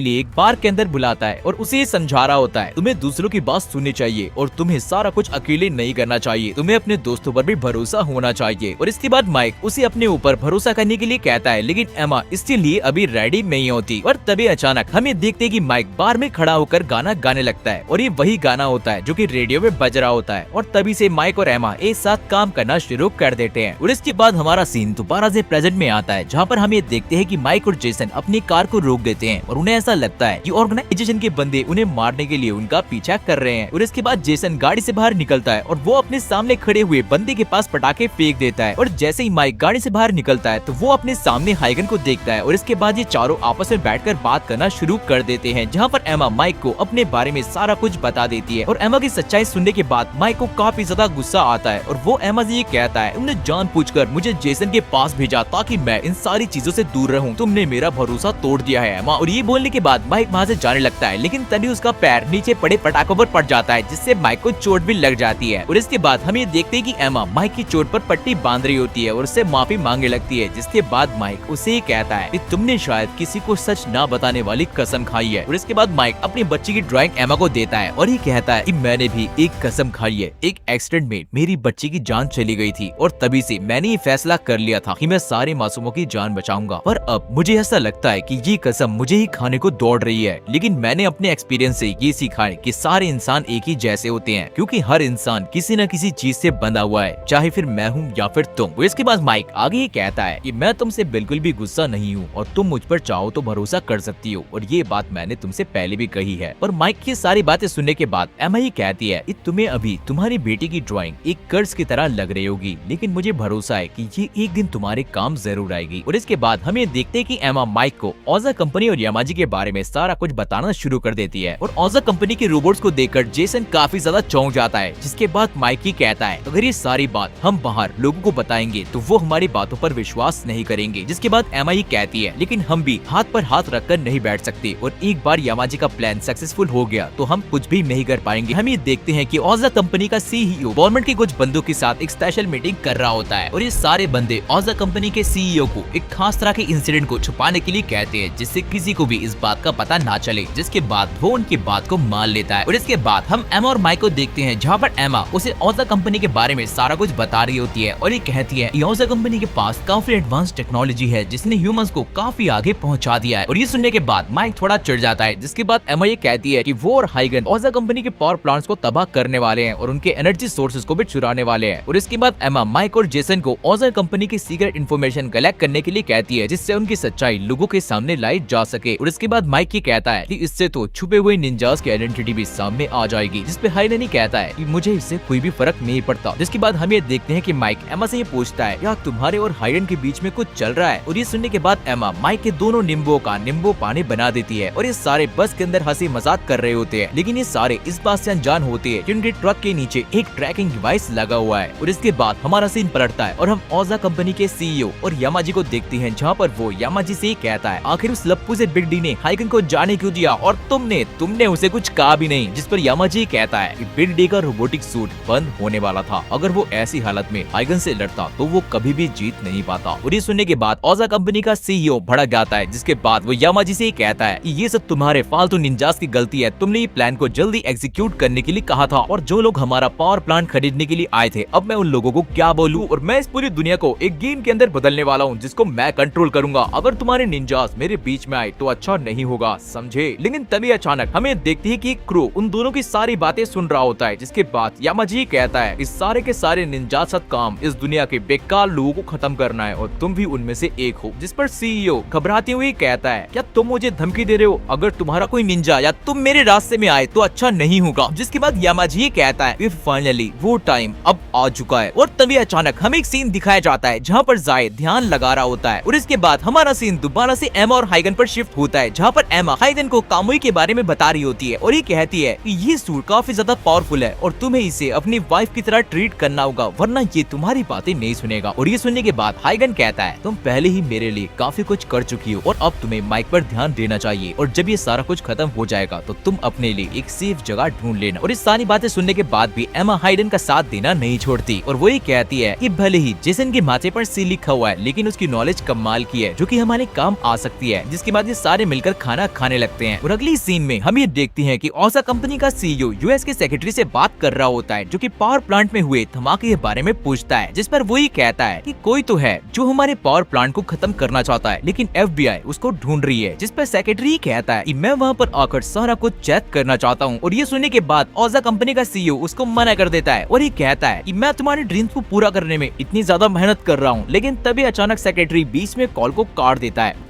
[SPEAKER 1] लिए एक बार के अंदर बुलाता है और उसे समझा रहा होता है, तुम्हें दूसरों की बात सुननी चाहिए और तुम्हें सारा कुछ अकेले नहीं करना चाहिए, तुम्हें अपने दोस्तों पर भी भरोसा होना चाहिए। और इसके बाद माइक उसे अपने ऊपर भरोसा करने के लिए कहता है, लेकिन एमा इसके लिए अभी रेडी नहीं होती। और तभी अचानक हमें देखते हैं कि माइक बार में खड़ा होकर गाना गाने लगता है और ये वही गाना होता है जो कि रेडियो में बज रहा होता है और तभी से माइक और एमा एक साथ काम करना शुरू कर देते हैं। और इसके बाद हमारा सीन दोबारा से प्रेजेंट में आता है जहाँ पर हम ये देखते हैं कि माइक और जेसन अपनी कार को रोक देते हैं और उन्हें ऐसा लगता है कि ऑर्गेनाइजेशन के बंदे उन्हें मारने के लिए उनका पीछा कर रहे हैं। और इसके बाद जेसन गाड़ी से बाहर निकलता है और वो अपने सामने खड़े हुए बंदे के पास पटाखे फेंक देता है और जैसे ही माइक गाड़ी से बाहर निकलता है तो वो अपने सामने हाइगन को देखता है और इसके बाद ये चारों आपस में बैठकर बात करना शुरू कर देते हैं, जहाँ पर एमा माइक को अपने बारे में सारा कुछ बता देती है। और एमा की सच्चाई सुनने के बाद माइक को काफी ज्यादा गुस्सा आता है और वो एमा से ये कहता है, तुमने जानबूझकर मुझे जेसन के पास भेजा ताकि मैं इन सारी चीजों से दूर रहूं, तुमने मेरा भरोसा तोड़ दिया है एमा। और ये बोलने के बाद माइक वहाँ से जाने लगता है, लेकिन तभी उसका पैर नीचे पड़े पटाखों पर पड़ जाता है जिससे माइक को चोट भी लग जाती है। और इसके बाद हम ये देखते हैं कि एमा माइक की चोट पर पट्टी बांध रही होती है और उससे माफी मांगने लगती है, जिसके बाद माइक उसे कहता है कि तुमने शायद किसी को सच ना बताने वाली कसम खाई है। और इसके बाद माइक अपनी बच्ची की ड्राइंग एमा को देता है और ये कहता है कि मैंने भी एक कसम खाई है, एक एक्सीडेंट में मेरी बच्ची की जान चली गई थी और तभी से मैंने ये फैसला कर लिया था कि मैं सारे मासूमों की जान बचाऊंगा, पर अब मुझे ऐसा लगता है कि ये कसम मुझे ही खाने को दौड़ रही है। लेकिन मैंने अपने एक्सपीरियंस से ये सीखा है कि सारे इंसान एक ही जैसे होते हैं, क्योंकि हर इंसान किसी न किसी चीज से बंधा हुआ है, चाहे फिर मैं हूँ या फिर तुम। और इसके बाद माइक आगे ये कहता है कि मैं तुमसे बिल्कुल भी गुस्सा नहीं हूँ और तुम मुझ पर चाहो तो भरोसा कर सकती हो, और ये बात मैंने तुमसे पहले भी कही है। और माइक की सारी बातें सुनने के बाद एमा ये कहती है कि तुम्हें अभी तुम्हारी बेटी की ड्राइंग एक कर्ज की तरह लग रही होगी, लेकिन मुझे भरोसा है कि ये एक दिन तुम्हारे काम जरूर आएगी। और इसके बाद हम ये देखते हैं कि एमा माइक को ओजा कंपनी और यामाजी के बारे में सारा कुछ बताना शुरू कर देती है और ओजा कंपनी के रोबोट्स को देखकर जेसन काफी ज्यादा चौंक जाता है, जिसके बाद माइक ही कहता है, अगर ये सारी बात हम बाहर लोगों को बताएंगे तो वो हमारी बातों पर विश्वास नहीं करेंगे। जिसके बाद एमा ही कहती है, लेकिन हम भी हाथ पर हाथ रखकर नहीं बैठ सकते और एक बार यामाजी का प्लान सक्सेसफुल हो गया तो हम कुछ भी नहीं कर पाएंगे। हम ये देखते हैं कि ओजा कंपनी का सीईओ गवर्नमेंट के कुछ बंदों के साथ एक स्पेशल मीटिंग कर रहा होता है और ये सारे बंदे ओजा कंपनी के सीईओ को एक खास तरह के इंसिडेंट को छुपाने के लिए कहते हैं, जिससे किसी को भी इस बात का पता ना चले। जिसके बाद वो उनकी बात को मान लेता है और इसके बाद हम एमा और माइक को देखते हैं, जहाँ पर एमा उसे ओजा कंपनी के बारे में सारा कुछ बता रही होती है और ये कहती है ओजा कंपनी के पास काफी एडवांस टेक्नोलॉजी है जिसने ह्यूमंस को काफी आगे पहुंचा दिया है। और ये सुनने के बाद माइक थोड़ा चिढ़ जाता है, जिसके बाद एमा ये कहती है कि वो और हाइगन ओजा कंपनी के पावर प्लांट्स को तबाह करने वाले हैं और उनके एनर्जी सोर्सेज को भी चुराने वाले हैं। और इसके बाद एमा माइक और जेसन को ओजा कंपनी की सीक्रेट इन्फॉर्मेशन कलेक्ट करने के लिए कहती है, जिससे उनकी की सच्चाई लोगों के सामने लाई जा सके। और इसके बाद माइक ये कहता है कि इससे तो छुपे हुए निंजास की आइडेंटिटी भी सामने आ जाएगी, जिसपे हाइडन ही कहता है कि मुझे इससे कोई भी फर्क नहीं पड़ता। जिसके बाद हम ये देखते हैं कि माइक एमा से ये पूछता है या तुम्हारे और हाइडन के बीच में कुछ चल रहा है। और ये सुनने के बाद एमा माइक के दोनों नींबुओं का नींबू पानी बना देती है और ये सारे बस के अंदर हंसी मजाक कर रहे होते हैं, लेकिन ये सारे इस बात से अनजान होते हैं कि उनके ट्रक के नीचे एक ट्रैकिंग डिवाइस लगा हुआ है। और इसके बाद हमारा सीन पलटता है और हम ओजा कंपनी के सीईओ और यामाजी को देखते हैं, जहाँ पर वो यामाजी से कहता है आखिर उस लप्पू से बिग डी ने हाइगन को जाने क्यों दिया और तुमने उसे कुछ कहा भी नहीं। जिस पर यामाजी कहता है कि बिग डी का रोबोटिक सूट बंद होने वाला था, अगर वो ऐसी हालत में हाइगन से लड़ता तो वो कभी भी जीत नहीं पाता। और ये सुनने के बाद ओजा कंपनी का सीईओ भड़क जाता है, जिसके बाद वो यामाजी से कहता है कि ये सब तुम्हारे फालतू निंजास की गलती है, तुमने ये प्लान को जल्दी एग्जीक्यूट करने के लिए कहा था और जो लोग हमारा पावर प्लांट खरीदने के लिए आए थे, अब मैं उन लोगों को क्या बोलूं। और मैं इस पूरी दुनिया को एक गेम के अंदर बदलने वाला हूँ जिसको मैं कंट्रोल करूंगा। अगर तुम्हारे निंजास मेरे बीच में आए तो अच्छा नहीं होगा, समझे। लेकिन तभी अचानक हमें देखते हैं कि क्रू उन दोनों की सारी बातें सुन रहा होता है, जिसके बाद यामाजी कहता है इस सारे के सारे निंजासत काम इस दुनिया के बेकार लोगों को खत्म करना है और तुम भी उनमें से एक हो। जिस पर सीईओ घबराते हुए कहता है क्या तुम मुझे धमकी दे रहे हो, अगर तुम्हारा कोई निंजा या तुम मेरे रास्ते में आए तो अच्छा नहीं होगा। जिसके बाद यामाजी कहता है फाइनली वो टाइम अब आ चुका है। और तभी अचानक हमें एक सीन दिखाया जाता है जहाँ पर जायद ध्यान लगा रहा होता है। और इसके बाद हमारा सीन दोबारा से एमा और हाइगन पर शिफ्ट होता है, जहाँ पर एमा हाइगन को कामुई के बारे में बता रही होती है और ये कहती है कि ये सूट काफी ज्यादा पावरफुल है और तुम्हें इसे अपनी वाइफ की तरह ट्रीट करना होगा, वरना ये तुम्हारी बातें नहीं सुनेगा। और ये सुनने के बाद हाइगन कहता है तुम पहले ही मेरे लिए काफी कुछ कर चुकी हो और अब तुम्हें माइक पर ध्यान देना चाहिए, और जब ये सारा कुछ खत्म हो जाएगा तो तुम अपने लिए एक सेफ जगह ढूंढ लेना। और इस सारी बातें सुनने के बाद भी एमा हाइडन का साथ देना नहीं छोड़ती और वो ये कहती है कि भले ही जेसन के माथे पर सी लिखा हुआ है, लेकिन उसकी नॉलेज कमाल की है जो कि हमारे काम आ सकती है। जिसके बाद ये सारे मिलकर खाना खाने लगते हैं। और अगली सीन में हम ये देखते हैं कि ओसा कंपनी का सीईओ यूएस के सेक्रेटरी से बात कर रहा होता है, जो कि पावर प्लांट में हुए धमाके के बारे में पूछता है। जिस पर वो ये कहता है कि कोई तो है जो हमारे पावर प्लांट को खत्म करना चाहता है, लेकिन FBI उसको ढूंढ रही है। जिस पर सेक्रेटरी कहता है कि मैं वहाँ पर आकर सारा कुछ चेक करना चाहता हूँ। और ये सुनने के बाद ओजा कंपनी का सीईओ उसको मना कर देता है और ये कहता है कि मैं तुम्हारे ड्रीम्स को पूरा करने में इतनी ज्यादा मेहनत कर रहा हूँ। लेकिन तभी अचानक सेक्रेटरी बीच में कॉल को काट देता है